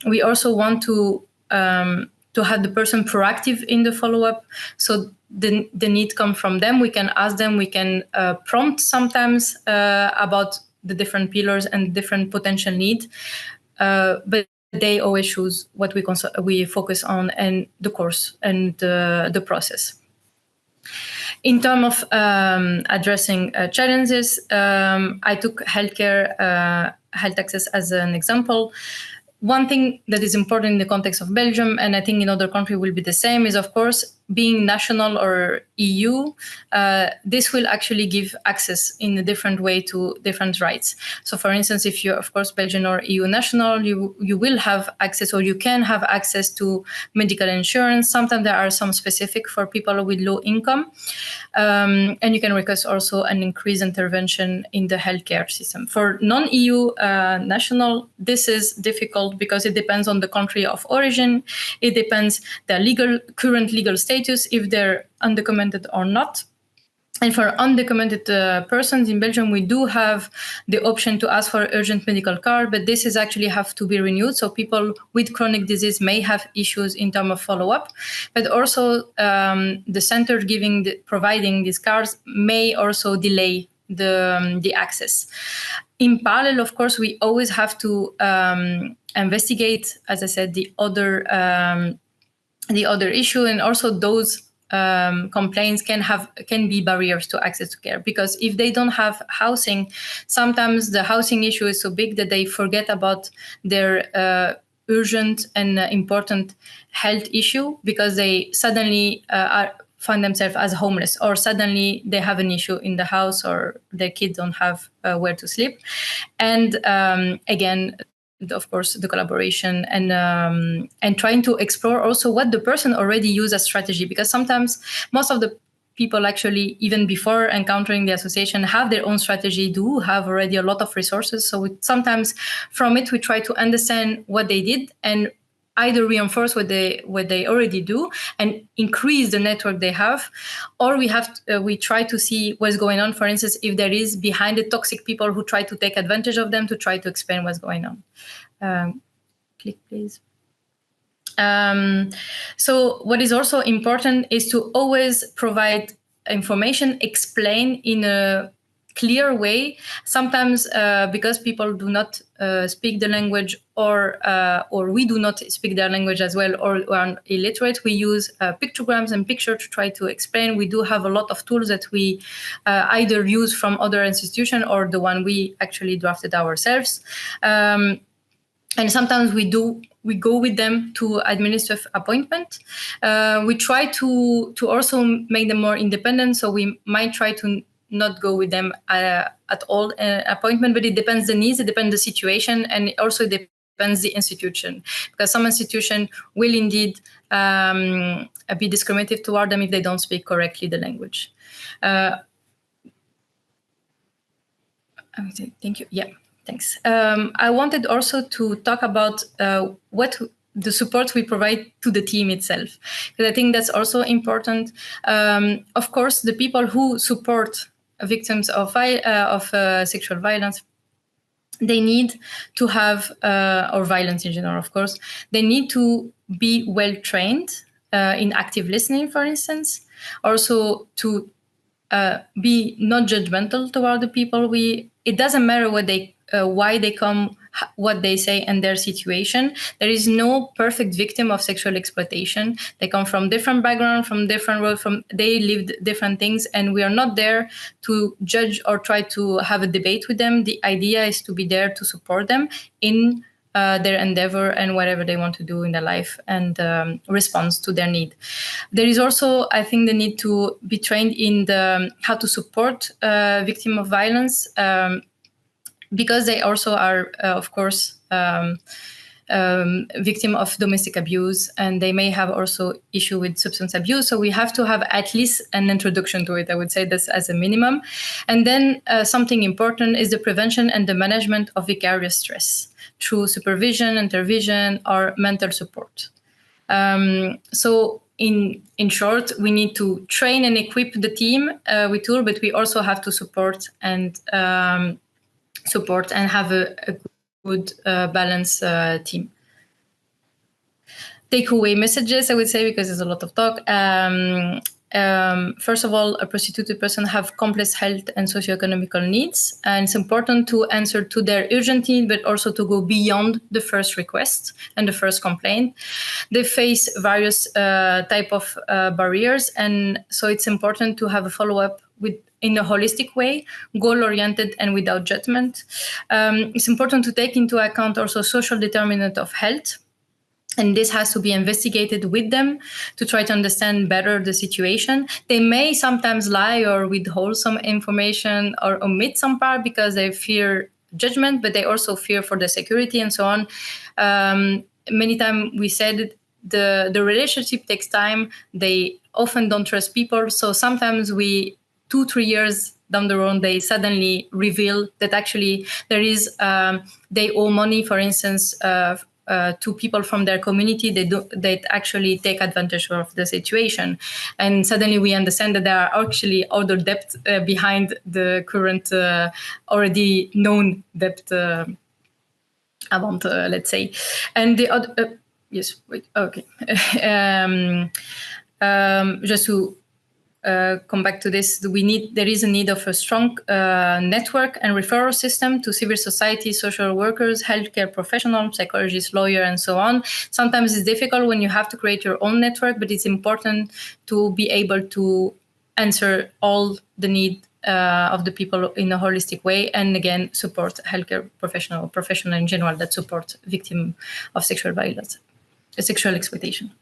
We also want to have the person proactive in the follow-up, so the need come from them. We can ask them, we can prompt sometimes about the different pillars and different potential need, but they always choose what we focus on, and the course and the process. In terms of addressing challenges, I took healthcare, health access as an example. One thing that is important in the context of Belgium, and I think in other countries will be the same, is of course being national or EU. This will actually give access in a different way to different rights. So for instance, if you're of course Belgian or EU national, you will have access, or you can have access to medical insurance. Sometimes there are some specific for people with low income. And you can request also an increased intervention in the healthcare system. For non-EU national, this is difficult because it depends on the country of origin. It depends their current legal status, if they're undocumented or not. And for undocumented persons in Belgium, we do have the option to ask for urgent medical card, but this is actually have to be renewed. So people with chronic disease may have issues in terms of follow-up, but also the center providing these cards may also delay the access. In parallel, of course, we always have to investigate, as I said, the other issue, and also those complaints can be barriers to access to care, because if they don't have housing, sometimes the housing issue is so big that they forget about their urgent and important health issue, because they suddenly find themselves as homeless, or suddenly they have an issue in the house, or their kids don't have where to sleep. And again, of course, the collaboration and trying to explore also what the person already used as strategy, because sometimes most of the people actually, even before encountering the association, have their own strategy, do have already a lot of resources. So sometimes from it, we try to understand what they did and either reinforce what they already do and increase the network they have, or we try to see what's going on. For instance, if there is behind the toxic people who try to take advantage of them, to try to explain what's going on. Click, please. So what is also important is to always provide information, explain in a clear way. Sometimes because people do not speak the language, or we do not speak their language as well, or are illiterate, we use pictograms and pictures to try to explain. We do have a lot of tools that we either use from other institutions or the one we actually drafted ourselves. And sometimes we go with them to administrative appointment. We try to also make them more independent. So we might try to not go with them at all appointment, but it depends the needs, it depends the situation, and it also depends the institution, because some institution will indeed be discriminative toward them if they don't speak correctly the language. Thank you. Yeah, thanks. I wanted also to talk about what the support we provide to the team itself, because I think that's also important. Of course, the people who support victims of sexual violence, they need to have, or violence in general, of course, they need to be well trained in active listening, for instance. Also to be not judgmental toward the people. It doesn't matter what why they come, what they say, and their situation. There is no perfect victim of sexual exploitation. They come from different backgrounds, from different worlds, they lived different things, and we are not there to judge or try to have a debate with them. The idea is to be there to support them in their endeavor and whatever they want to do in their life, and response to their need. There is also, I think, the need to be trained in how to support victims of violence, because they also are, of course, victim of domestic abuse, and they may have also issue with substance abuse. So we have to have at least an introduction to it. I would say this as a minimum. And then something important is the prevention and the management of vicarious stress through supervision, intervention, or mental support. So in short, we need to train and equip the team with tools, but we also have to support and have a good balanced team. Takeaway messages, I would say, because there's a lot of talk. First of all, a prostituted person have complex health and socioeconomical needs, and it's important to answer to their urgent need, but also to go beyond the first request and the first complaint. They face various type of barriers, and so it's important to have a follow-up in a holistic way, goal-oriented and without judgment. It's important to take into account also social determinant of health, and this has to be investigated with them to try to understand better the situation. They may sometimes lie or withhold some information or omit some part because they fear judgment, but they also fear for their security and so on. Many times we said the relationship takes time. They often don't trust people. So sometimes 2-3 years down the road, they suddenly reveal that actually there is, they owe money, for instance, to people from their community. They actually take advantage of the situation. And suddenly we understand that there are actually other debt behind the current already known debt amount, let's say. And the other, yes, wait, okay. Just to come back to this, there is a need of a strong network and referral system to civil society, social workers, healthcare professionals, psychologists, lawyers, and so on. Sometimes it's difficult when you have to create your own network, but it's important to be able to answer all the need of the people in a holistic way, and again, support healthcare professional in general that support victims of sexual violence, sexual exploitation.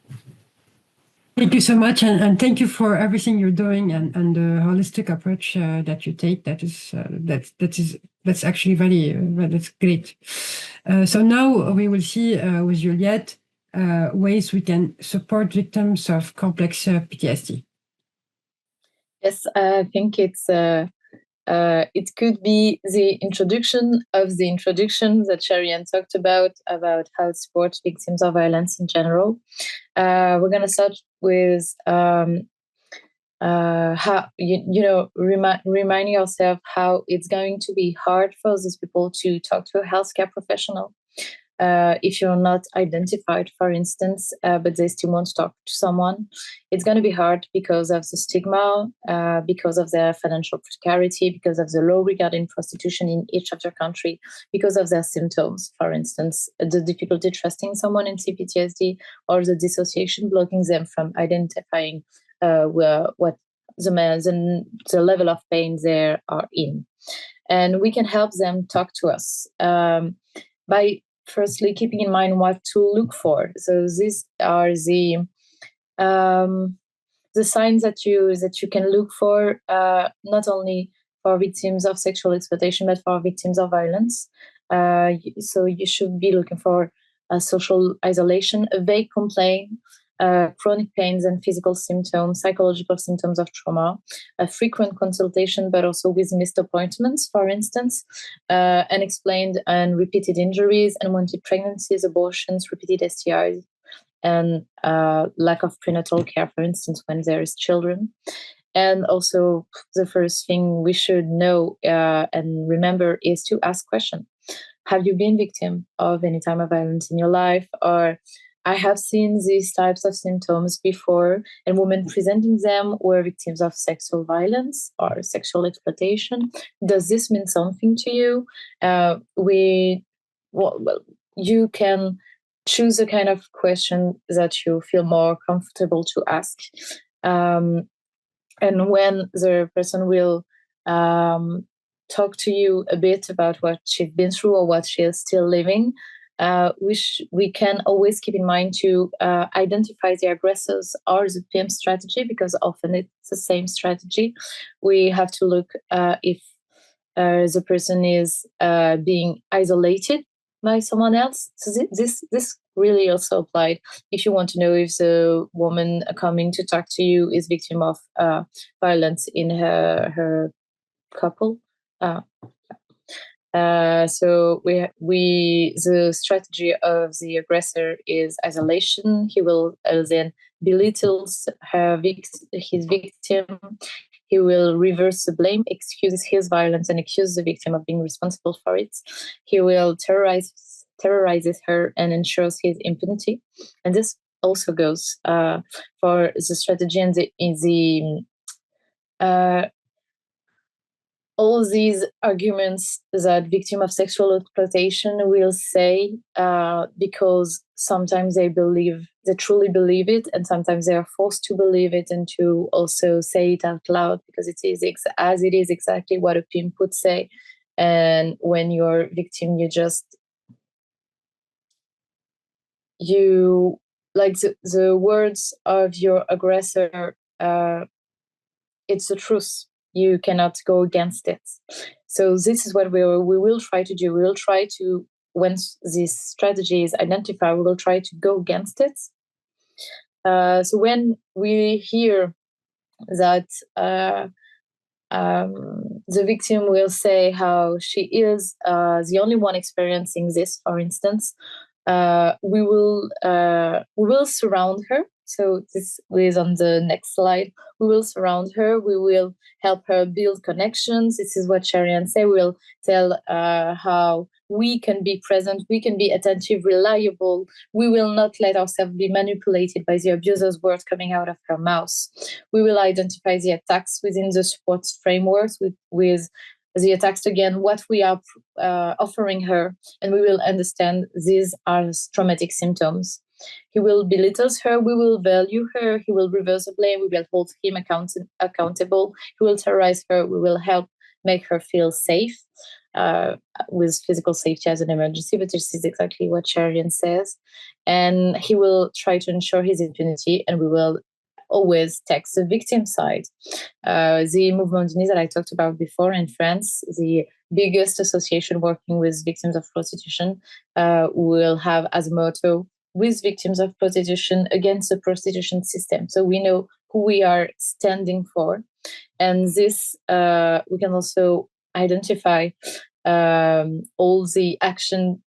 Thank you so much, and thank you for everything you're doing and the holistic approach that you take. That's actually that's great. So now we will see with Juliette ways we can support victims of complex PTSD. Yes, I think it could be the introduction that Sharian talked about how to support victims of violence in general. We're going to start with how reminding yourself how it's going to be hard for these people to talk to a healthcare professional. if you're not identified, for instance, but they still want to talk to someone, it's going to be hard because of the stigma, because of their financial precarity, because of the law regarding prostitution in each of their country, because of their symptoms, for instance, the difficulty trusting someone in CPTSD, or the dissociation blocking them from identifying what the level of pain they are in. And we can help them talk to us by firstly keeping in mind what to look for. So these are the signs that you can look for, not only for victims of sexual exploitation, but for victims of violence. So you should be looking for social isolation, a vague complaint, chronic pains and physical symptoms, psychological symptoms of trauma, a frequent consultation, but also with missed appointments, for instance, unexplained and repeated injuries, unwanted pregnancies, abortions, repeated STIs, and lack of prenatal care, for instance, when there is children. And also the first thing we should know and remember is to ask questions. Have you been victim of any type of violence in your life? Or I have seen these types of symptoms before, and women presenting them were victims of sexual violence or sexual exploitation. Does this mean something to you? You can choose a kind of question that you feel more comfortable to ask. And when the person will talk to you a bit about what she's been through or what she is still living, we can always keep in mind to identify the aggressors or the PIM strategy, because often it's the same strategy. We have to look if the person is being isolated by someone else. So this really also applied if you want to know if the woman coming to talk to you is victim of violence in her couple. So the strategy of the aggressor is isolation. He will then belittle his victim. He will reverse the blame, excuse his violence, and accuse the victim of being responsible for it. He will terrorizes her and ensures his impunity. And this also goes for the strategy and all these arguments that victims of sexual exploitation will say, because sometimes they truly believe it, and sometimes they are forced to believe it and to also say it out loud, because it is exactly what a pimp would say. And when you're a victim, you like the words of your aggressor, it's the truth. You cannot go against it. So this is what we will try to do. We will try to, once this strategy is identified, we will try to go against it. So when we hear that the victim will say how she is the only one experiencing this, for instance, we will surround her. So this is on the next slide. We will surround her. We will help her build connections. This is what Sharian said. We will tell how we can be present, we can be attentive, reliable. We will not let ourselves be manipulated by the abuser's words coming out of her mouth. We will identify the attacks within the support frameworks with the attacks again, what we are offering her, and we will understand these are traumatic symptoms. He will belittle her, we will value her, he will reverse the blame, we will hold him accountable, he will terrorize her, we will help make her feel safe, with physical safety as an emergency, but this is exactly what Sharian says. And he will try to ensure his impunity, and we will always text the victim side. The Mouvement Unis that I talked about before in France, the biggest association working with victims of prostitution, will have as a motto, with victims of prostitution against the prostitution system. So we know who we are standing for. And this, we can also identify all the action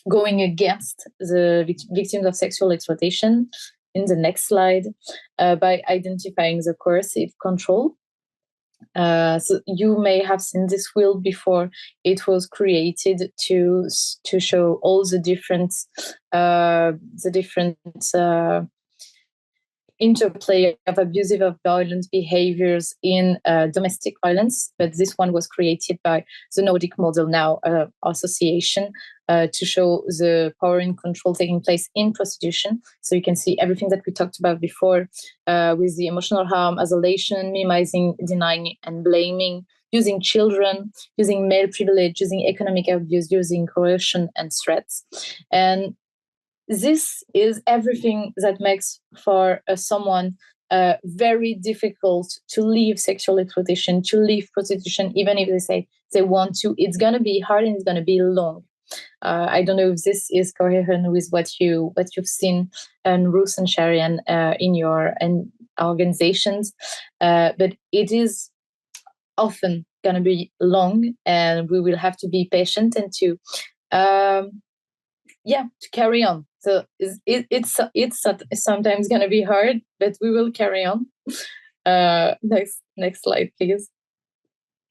going against the victims of sexual exploitation in the next slide, by identifying the coercive control. So you may have seen this wheel before. It was created to show all the different interplay of abusive or violent behaviors in domestic violence. But this one was created by the Nordic Model Now Association to show the power and control taking place in prostitution. So you can see everything that we talked about before with the emotional harm, isolation, minimizing, denying, and blaming, using children, using male privilege, using economic abuse, using coercion and threats. And this is everything that makes for someone very difficult to leave sexual exploitation, to leave prostitution, even if they say they want to. It's going to be hard and it's going to be long. I don't know if this is coherent with what you've seen, and Ruth and Sharian in your organizations, but it is often going to be long, and we will have to be patient and to carry on. So it's sometimes going to be hard, but we will carry on. Next slide, please.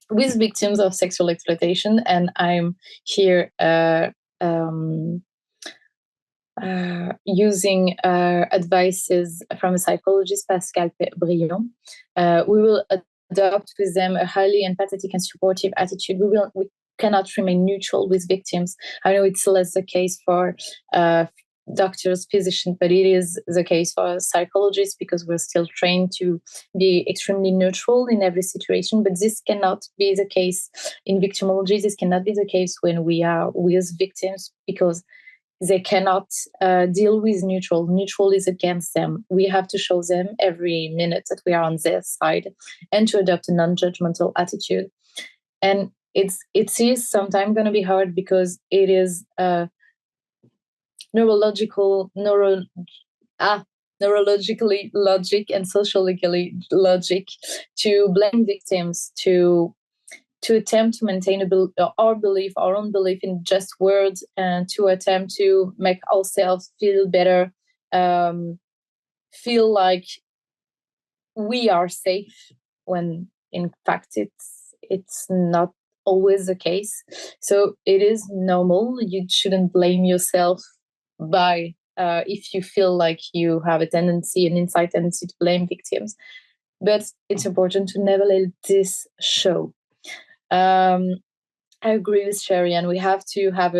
With victims of sexual exploitation, and I'm here using advices from a psychologist, Pascal Brion. We will adopt with them a highly empathetic and supportive attitude. We cannot remain neutral with victims. I know it's less the case for doctors, physicians, but it is the case for psychologists, because we're still trained to be extremely neutral in every situation. But this cannot be the case in victimology. This cannot be the case when we are with victims, because they cannot deal with neutral. Neutral is against them. We have to show them every minute that we are on their side, and to adopt a non-judgmental attitude. And it is sometimes going to be hard, because it is neurologically logic and socially logic to blame victims, to attempt to maintain our own belief in just words, and to attempt to make ourselves feel better, feel like we are safe, when in fact it's not always the case. So it is normal. You shouldn't blame yourself by if you feel like you have an inside tendency to blame victims. But it's important to never let this show. I agree with Sharian. We have to have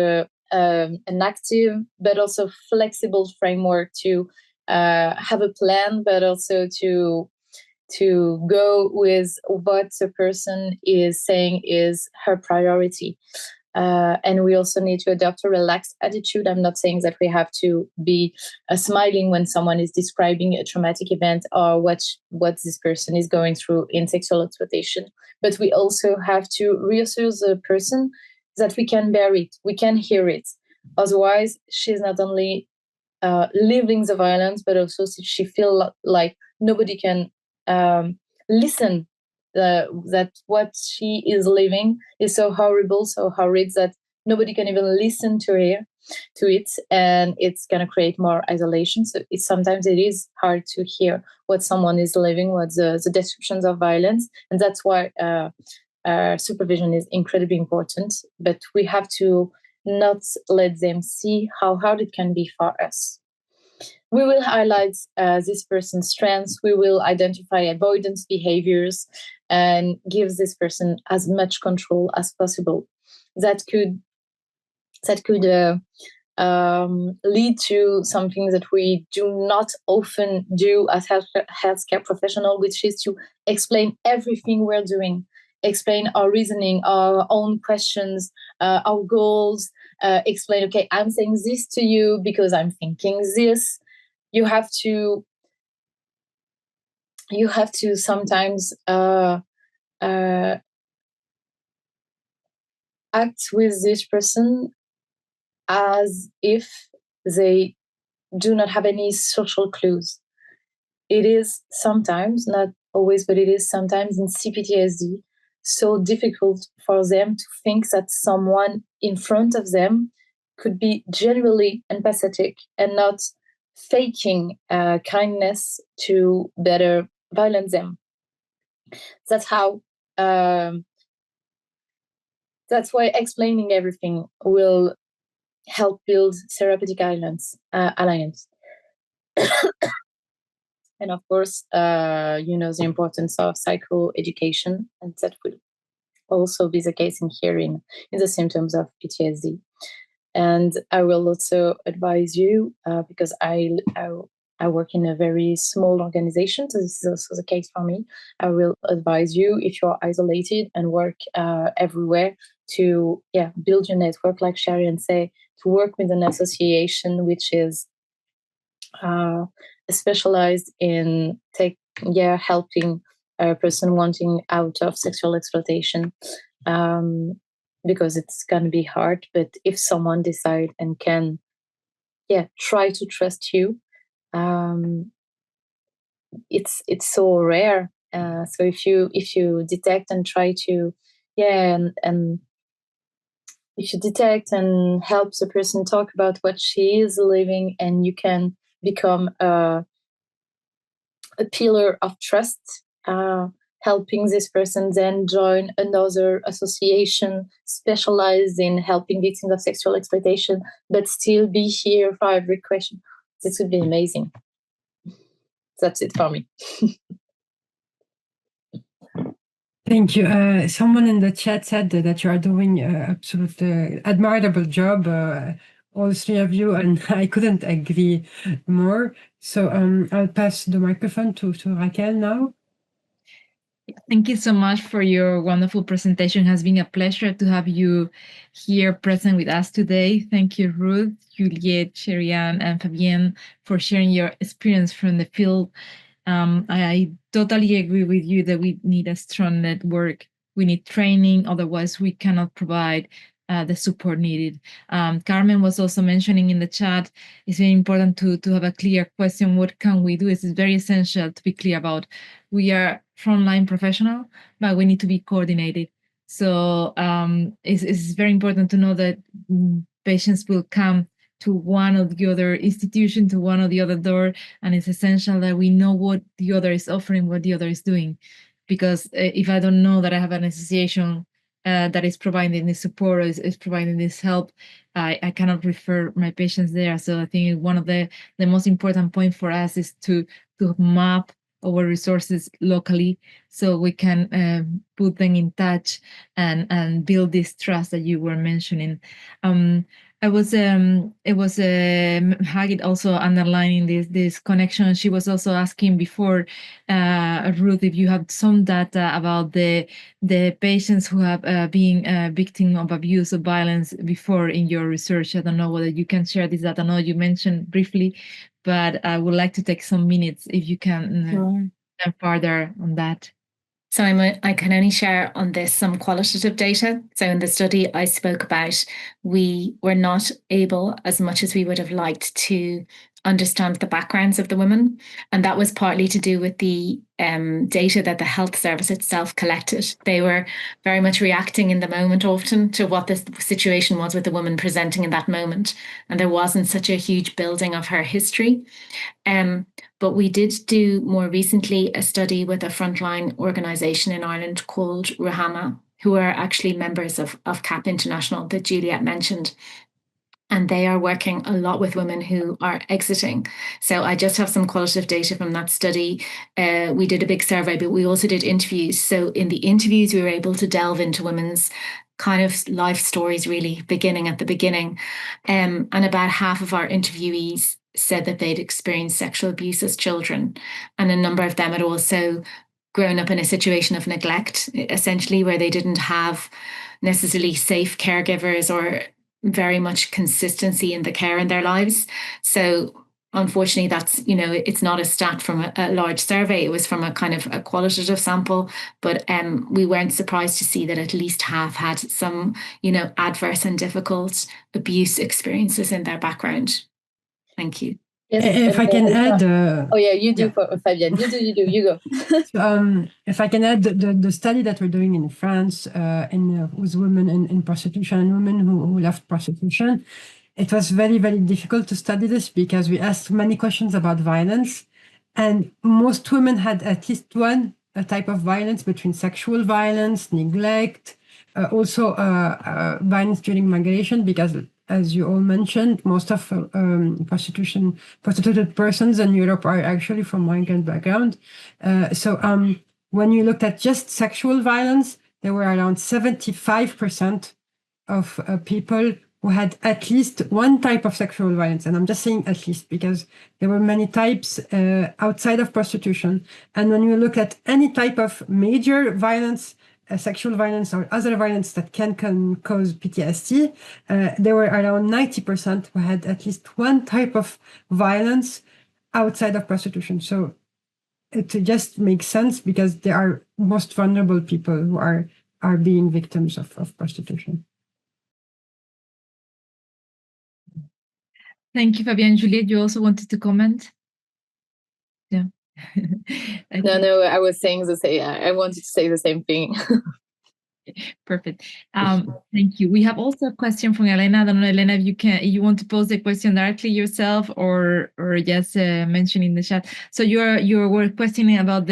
an active but also flexible framework to have a plan, but also to go with what the person is saying is her priority. And we also need to adopt a relaxed attitude. I'm not saying that we have to be smiling when someone is describing a traumatic event or what this person is going through in sexual exploitation. But we also have to reassure the person that we can bear it, we can hear it. Otherwise, she's not only living the violence, but also she feels like nobody can listen. That what she is living is so horrible, so horrid, that nobody can even listen to it, and it's going to create more isolation. So sometimes it is hard to hear what someone is living, what the descriptions of violence, and that's why supervision is incredibly important. But we have to not let them see how hard it can be for us. We will highlight this person's strengths. We will identify avoidance behaviors and give this person as much control as possible. That could lead to something that we do not often do as healthcare professional, which is to explain everything we're doing, explain our reasoning, our own questions, our goals, explain, okay, I'm saying this to you because I'm thinking this. You have to sometimes act with this person as if they do not have any social clues. It is sometimes, not always, but it is sometimes in CPTSD so difficult for them to think that someone in front of them could be genuinely empathetic and not faking kindness to better violence them. That's how that's why explaining everything will help build therapeutic alliance. And of course, the importance of psychoeducation, and that will also be the case in the symptoms of PTSD. And I will also advise you, because I work in a very small organization, so this is also the case for me. I will advise you, if you're isolated and work everywhere, to build your network, like Sherry say, to work with an association which is specialized in helping a person wanting out of sexual exploitation, because it's going to be hard. But if someone decide and can try to trust you, it's so rare. So if you detect and try to and if you detect and help the person talk about what she is living, and you can become a pillar of trust, helping this person then join another association specialized in helping victims of sexual exploitation, but still be here for every question. This would be amazing. That's it for me. Thank you. Someone in the chat said that you are doing an absolutely admirable job, all three of you, and I couldn't agree more. So I'll pass the microphone to Raquel now. Thank you so much for your wonderful presentation. It has been a pleasure to have you here present with us today. Thank you, Ruth, Juliette, Cherian, and Fabienne, for sharing your experience from the field. I totally agree with you that we need a strong network. We need training, otherwise we cannot provide the support needed. Carmen was also mentioning in the chat, it's very important to have a clear question, what can we do? It's very essential to be clear about, we are frontline professional, but we need to be coordinated. So it's very important to know that patients will come to one or the other institution, to one or the other door, and it's essential that we know what the other is offering, what the other is doing. Because if I don't know that I have an association that is providing this support, is providing this help, I cannot refer my patients there. So I think one of the most important point for us is to map our resources locally, so we can put them in touch and build this trust that you were mentioning. It was Hagit also underlining this connection. She was also asking before, Ruth, if you have some data about the patients who have been victim of abuse or violence before in your research. I don't know whether you can share this data. I know you mentioned briefly, but I would like to take some minutes if you can further on that. So I can only share on this some qualitative data. So in the study I spoke about, we were not able, as much as we would have liked, to understand the backgrounds of the women. And that was partly to do with the data that the health service itself collected. They were very much reacting in the moment often to what the situation was with the woman presenting in that moment. And there wasn't such a huge building of her history. But we did do more recently a study with a frontline organisation in Ireland called Ruhama, who are actually members of CAP International that Juliette mentioned. And they are working a lot with women who are exiting. So I just have some qualitative data from that study. We did a big survey, but we also did interviews. So in the interviews, we were able to delve into women's kind of life stories, really, beginning at the beginning. And about half of our interviewees said that they'd experienced sexual abuse as children. And a number of them had also grown up in a situation of neglect, essentially, where they didn't have necessarily safe caregivers or very much consistency in the care in their lives. So unfortunately, that's, it's not a stat from a large survey. It was from a kind of a qualitative sample, but we weren't surprised to see that at least half had some, adverse and difficult abuse experiences in their background. Thank you. Yes, if I can add... you do, Fabienne. You go. So, if I can add, the study that we're doing in France with women in prostitution and women who left prostitution, it was very, very difficult to study this because we asked many questions about violence, and most women had at least one type of violence between sexual violence, neglect, also violence during migration, because as you all mentioned, most of prostituted persons in Europe are actually from migrant background. So when you looked at just sexual violence, there were around 75% of people who had at least one type of sexual violence. And I'm just saying at least because there were many types outside of prostitution. And when you look at any type of major violence, sexual violence or other violence that can cause PTSD, there were around 90% who had at least one type of violence outside of prostitution. So it just makes sense because they are most vulnerable people who are being victims of prostitution. Thank you, Fabienne. Juliette, you also wanted to comment? Yeah. No, I was saying the same. I wanted to say the same thing. Perfect. Thank you. We have also a question from Elena. I don't know, Elena, if you want to pose the question directly yourself or just mention in the chat. So you were questioning about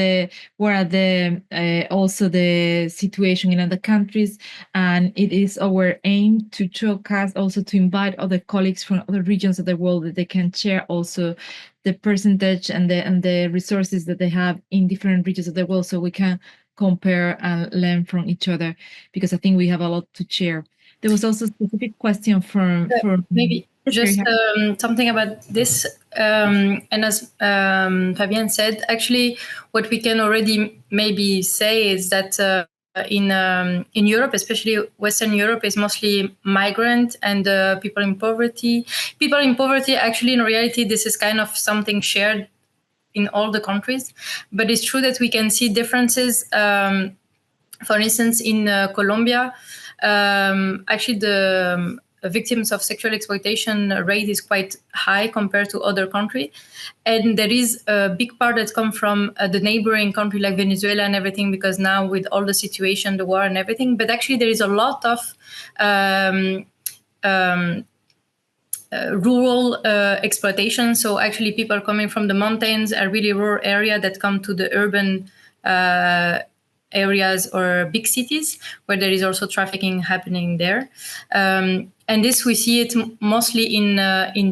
also the situation in other countries, and it is our aim to showcase, also to invite other colleagues from other regions of the world that they can share also the percentage and the resources that they have in different regions of the world, so we can compare and learn from each other, because I think we have a lot to share. There was also a specific question from maybe just something about this, and as Fabienne said, actually what we can already maybe say is that in Europe, especially Western Europe, is mostly migrant and people in poverty. People in poverty, actually, in reality, this is kind of something shared in all the countries, but it's true that we can see differences. For instance, in Colombia, actually the victims of sexual exploitation rate is quite high compared to other countries. And there is a big part that comes from the neighboring country like Venezuela and everything, because now with all the situation, the war and everything, but actually there is a lot of rural exploitation. So actually people coming from the mountains, a really rural area, that come to the urban areas or big cities where there is also trafficking happening there. And this we see it mostly in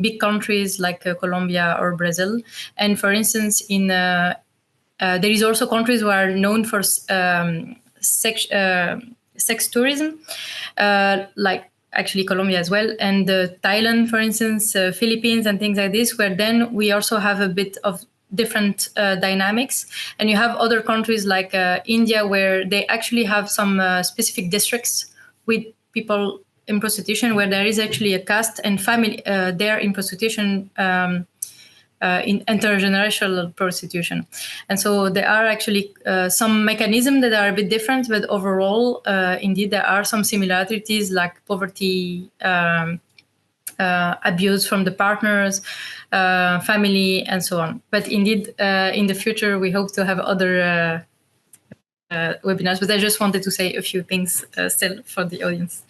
big countries like Colombia or Brazil. And for instance, in there is also countries who are known for sex tourism, like actually Colombia as well, and Thailand, for instance, Philippines and things like this, where then we also have a bit of different dynamics. And you have other countries like India, where they actually have some specific districts with people in prostitution, where there is actually a caste and family there in prostitution, in intergenerational prostitution. And so there are actually some mechanisms that are a bit different, but overall, indeed, there are some similarities, like poverty, abuse from the partners, family, and so on. But indeed, in the future, we hope to have other webinars. But I just wanted to say a few things still for the audience.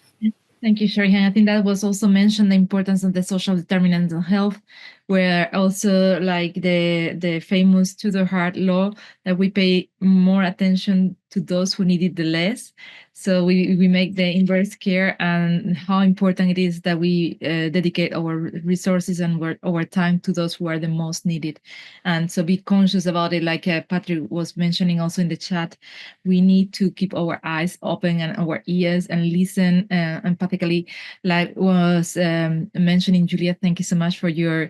Thank you, Sharihan. I think that was also mentioned, the importance of the social determinants of health, where also like the famous Tudor-Hart law, that we pay more attention to those who need it the less. So we make the inverse care, and how important it is that we dedicate our resources and our time to those who are the most needed. And so be conscious about it, like Patrick was mentioning also in the chat. We need to keep our eyes open and our ears and listen empathically, like was mentioning Juliette. Thank you so much for your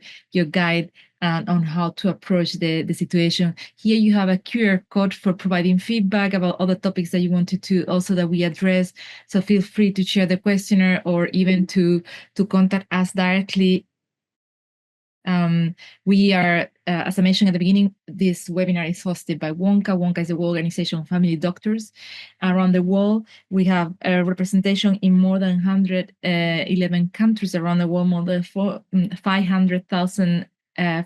guide on how to approach the situation. Here you have a QR code for providing feedback about other topics that you wanted to also that we address. So feel free to share the questionnaire or even to contact us directly. We are, as I mentioned at the beginning, this webinar is hosted by WONCA. WONCA is the World Organization of Family Doctors around the world. We have a representation in more than 111 countries around the world, more than 500,000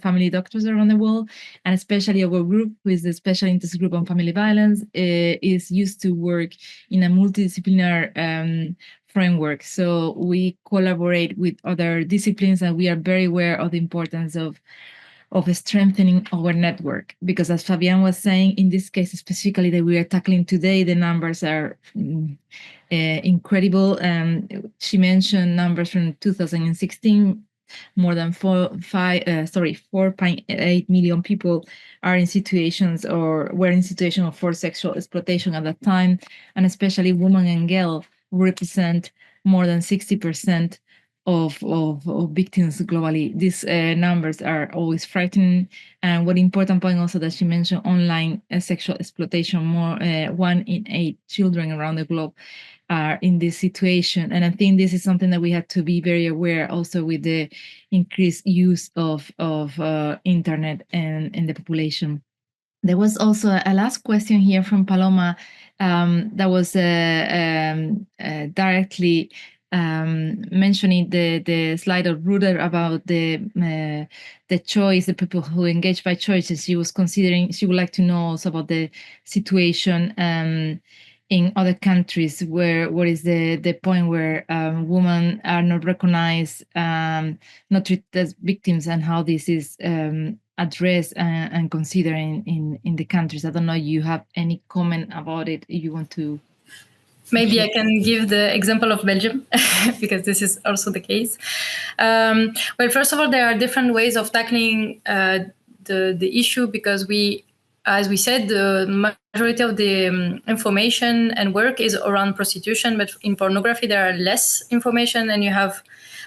family doctors around the world, and especially our group, who is the Special Interest Group on Family Violence, is used to work in a multidisciplinary framework. So we collaborate with other disciplines, and we are very aware of the importance of of strengthening our network. Because as Fabian was saying, in this case specifically that we are tackling today, the numbers are incredible. She mentioned numbers from 2016. More than 4.8 million people are in situations or were in situation of forced sexual exploitation at that time, and especially women and girls represent more than 60% of victims globally. These numbers are always frightening. And one important point also that she mentioned, online sexual exploitation, more 1 in 8 children around the globe are in this situation. And I think this is something that we have to be very aware also with the increased use of internet and the population. There was also a last question here from Paloma that was directly mentioning the slide of Ruder about the choice, the people who engage by choices. She was considering, she would like to know also about the situation in other countries where what is the point where women are not recognized, not treated as victims, and how this is addressed and considered in the countries. I don't know, you have any comment about it if you want to? Maybe I can give the example of Belgium, because this is also the case. Well, first of all, there are different ways of tackling the issue, because as we said, the majority of the information and work is around prostitution, but in pornography there are less information, and you have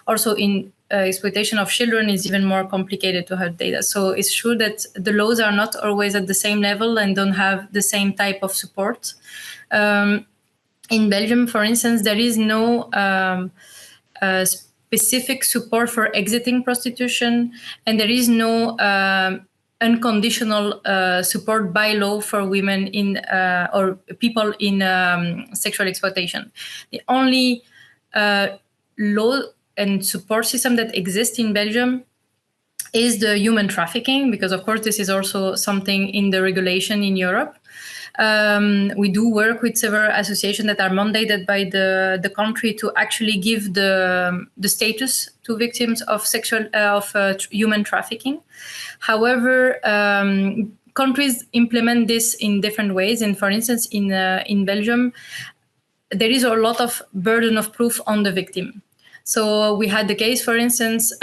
also in exploitation of children is even more complicated to have data. So it's true that the laws are not always at the same level and don't have the same type of support. In Belgium, for instance, there is no specific support for exiting prostitution, and there is no unconditional support by law for women in or people in sexual exploitation. The only law and support system that exists in Belgium is the human trafficking, because of course this is also something in the regulation in Europe. We do work with several associations that are mandated by the country to actually give the status to victims of human trafficking. However, countries implement this in different ways. And for instance, in Belgium, there is a lot of burden of proof on the victim. So we had the case, for instance, it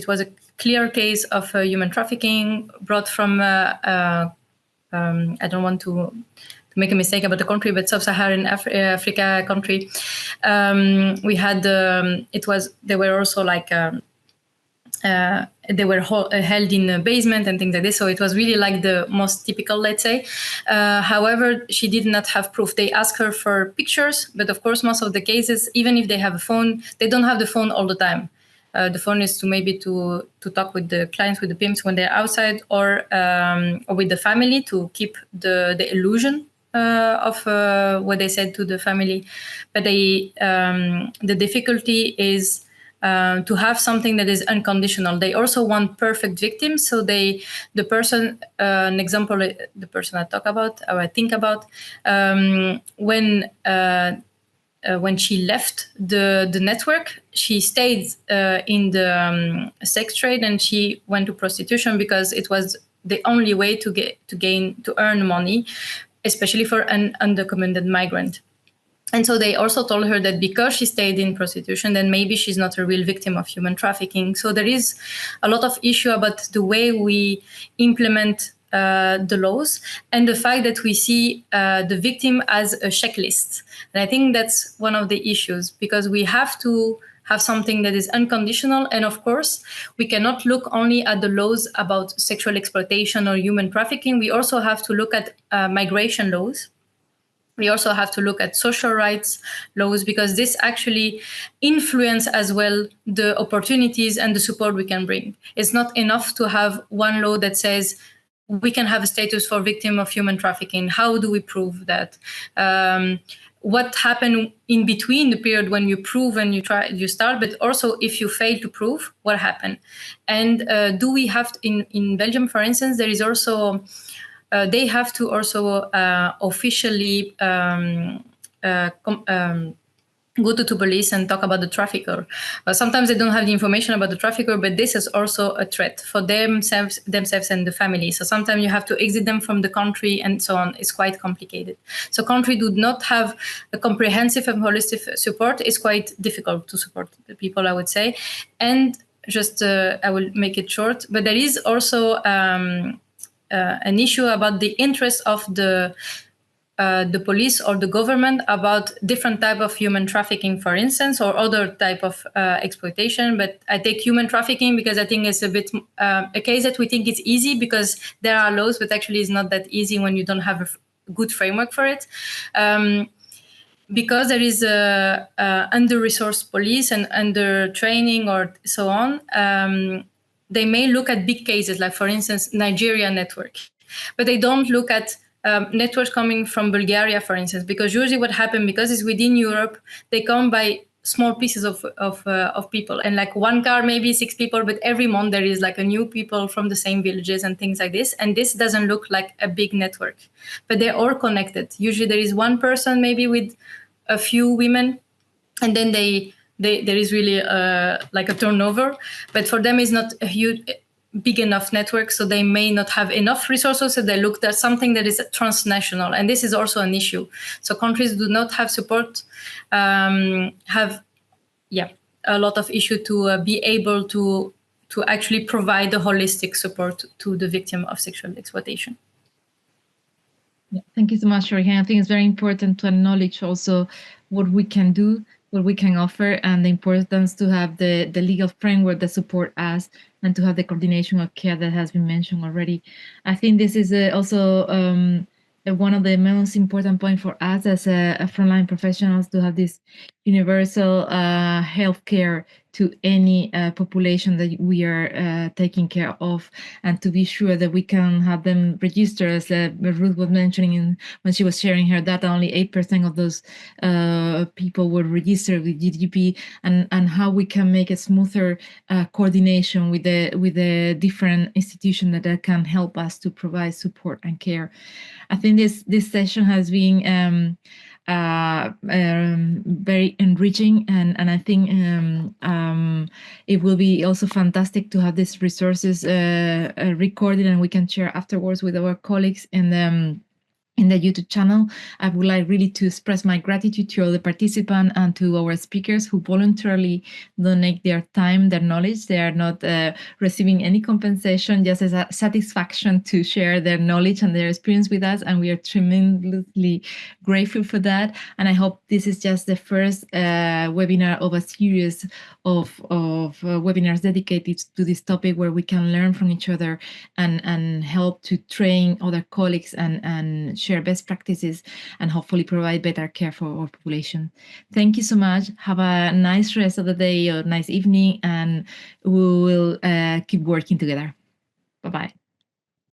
was a clear case of human trafficking brought from, I don't want to make a mistake about the country, but sub-Saharan Africa country. We had, they were also like, they were held in a basement and things like this. So it was really like the most typical, let's say. However, she did not have proof. They asked her for pictures, but of course, most of the cases, even if they have a phone, they don't have the phone all the time. The phone is to talk with the clients, with the pimps when they're outside, or with the family to keep the illusion of what they said to the family. But the difficulty is to have something that is unconditional. They also want perfect victims. So an example, the person I talk about, or I think about, when she left the network, she stayed in the sex trade, and she went to prostitution because it was the only way to earn money, especially for an undocumented migrant. And so they also told her that because she stayed in prostitution, then maybe she's not a real victim of human trafficking. So there is a lot of issue about the way we implement the laws, and the fact that we see the victim as a checklist. And I think that's one of the issues, because we have to have something that is unconditional. And of course, we cannot look only at the laws about sexual exploitation or human trafficking. We also have to look at migration laws. We also have to look at social rights laws, because this actually influence as well the opportunities and the support we can bring. It's not enough to have one law that says we can have a status for victim of human trafficking. How do we prove that? What happened in between the period when you prove and you start, but also if you fail to prove, what happened? And do we have in Belgium, for instance, there is also they have to also officially go to police and talk about the trafficker. Sometimes they don't have the information about the trafficker, but this is also a threat for themselves and the family. So sometimes you have to exit them from the country and so on. It's quite complicated. So countries do not have a comprehensive and holistic support. It's quite difficult to support the people, I would say. And just, I will make it short, but there is also an issue about the interest of the police or the government about different type of human trafficking, for instance, or other type of exploitation. But I take human trafficking because I think it's a bit a case that we think it's easy because there are laws, but actually it's not that easy when you don't have a good framework for it. Because there is a under-resourced police and under training or so on, they may look at big cases, like for instance, Nigeria network, but they don't look at networks coming from Bulgaria, for instance, because usually what happens, because it's within Europe, they come by small pieces of people, and like one car, maybe 6 people, but every month there is like a new people from the same villages and things like this. And this doesn't look like a big network, but they're all connected. Usually there is one person maybe with a few women, and then there is really like a turnover, but for them it's not a huge, big enough network, so they may not have enough resources, so they looked at something that is transnational, and this is also an issue. So countries do not have support, have a lot of issue to be able to actually provide the holistic support to the victim of sexual exploitation. Yeah, thank you so much, Shorihan. I think it's very important to acknowledge also what we can do, what we can offer, and the importance to have the legal framework that support us and to have the coordination of care that has been mentioned already. I think this is also one of the most important points for us as a frontline professionals to have this universal healthcare to any population that we are taking care of, and to be sure that we can have them registered, as Ruth was mentioning when she was sharing her data, only 8% of those people were registered with GDP, and how we can make a smoother coordination with the different institutions that can help us to provide support and care. I think this session has been very enriching, and I think it will be also fantastic to have these resources recorded, and we can share afterwards with our colleagues in the YouTube channel. I would like really to express my gratitude to all the participants and to our speakers who voluntarily donate their time, their knowledge. They are not receiving any compensation, just as a satisfaction to share their knowledge and their experience with us. And we are tremendously grateful for that. And I hope this is just the first webinar of a series of webinars dedicated to this topic, where we can learn from each other and help to train other colleagues and share best practices and hopefully provide better care for our population. Thank you so much. Have a nice rest of the day or nice evening, and we will keep working together. Bye-bye.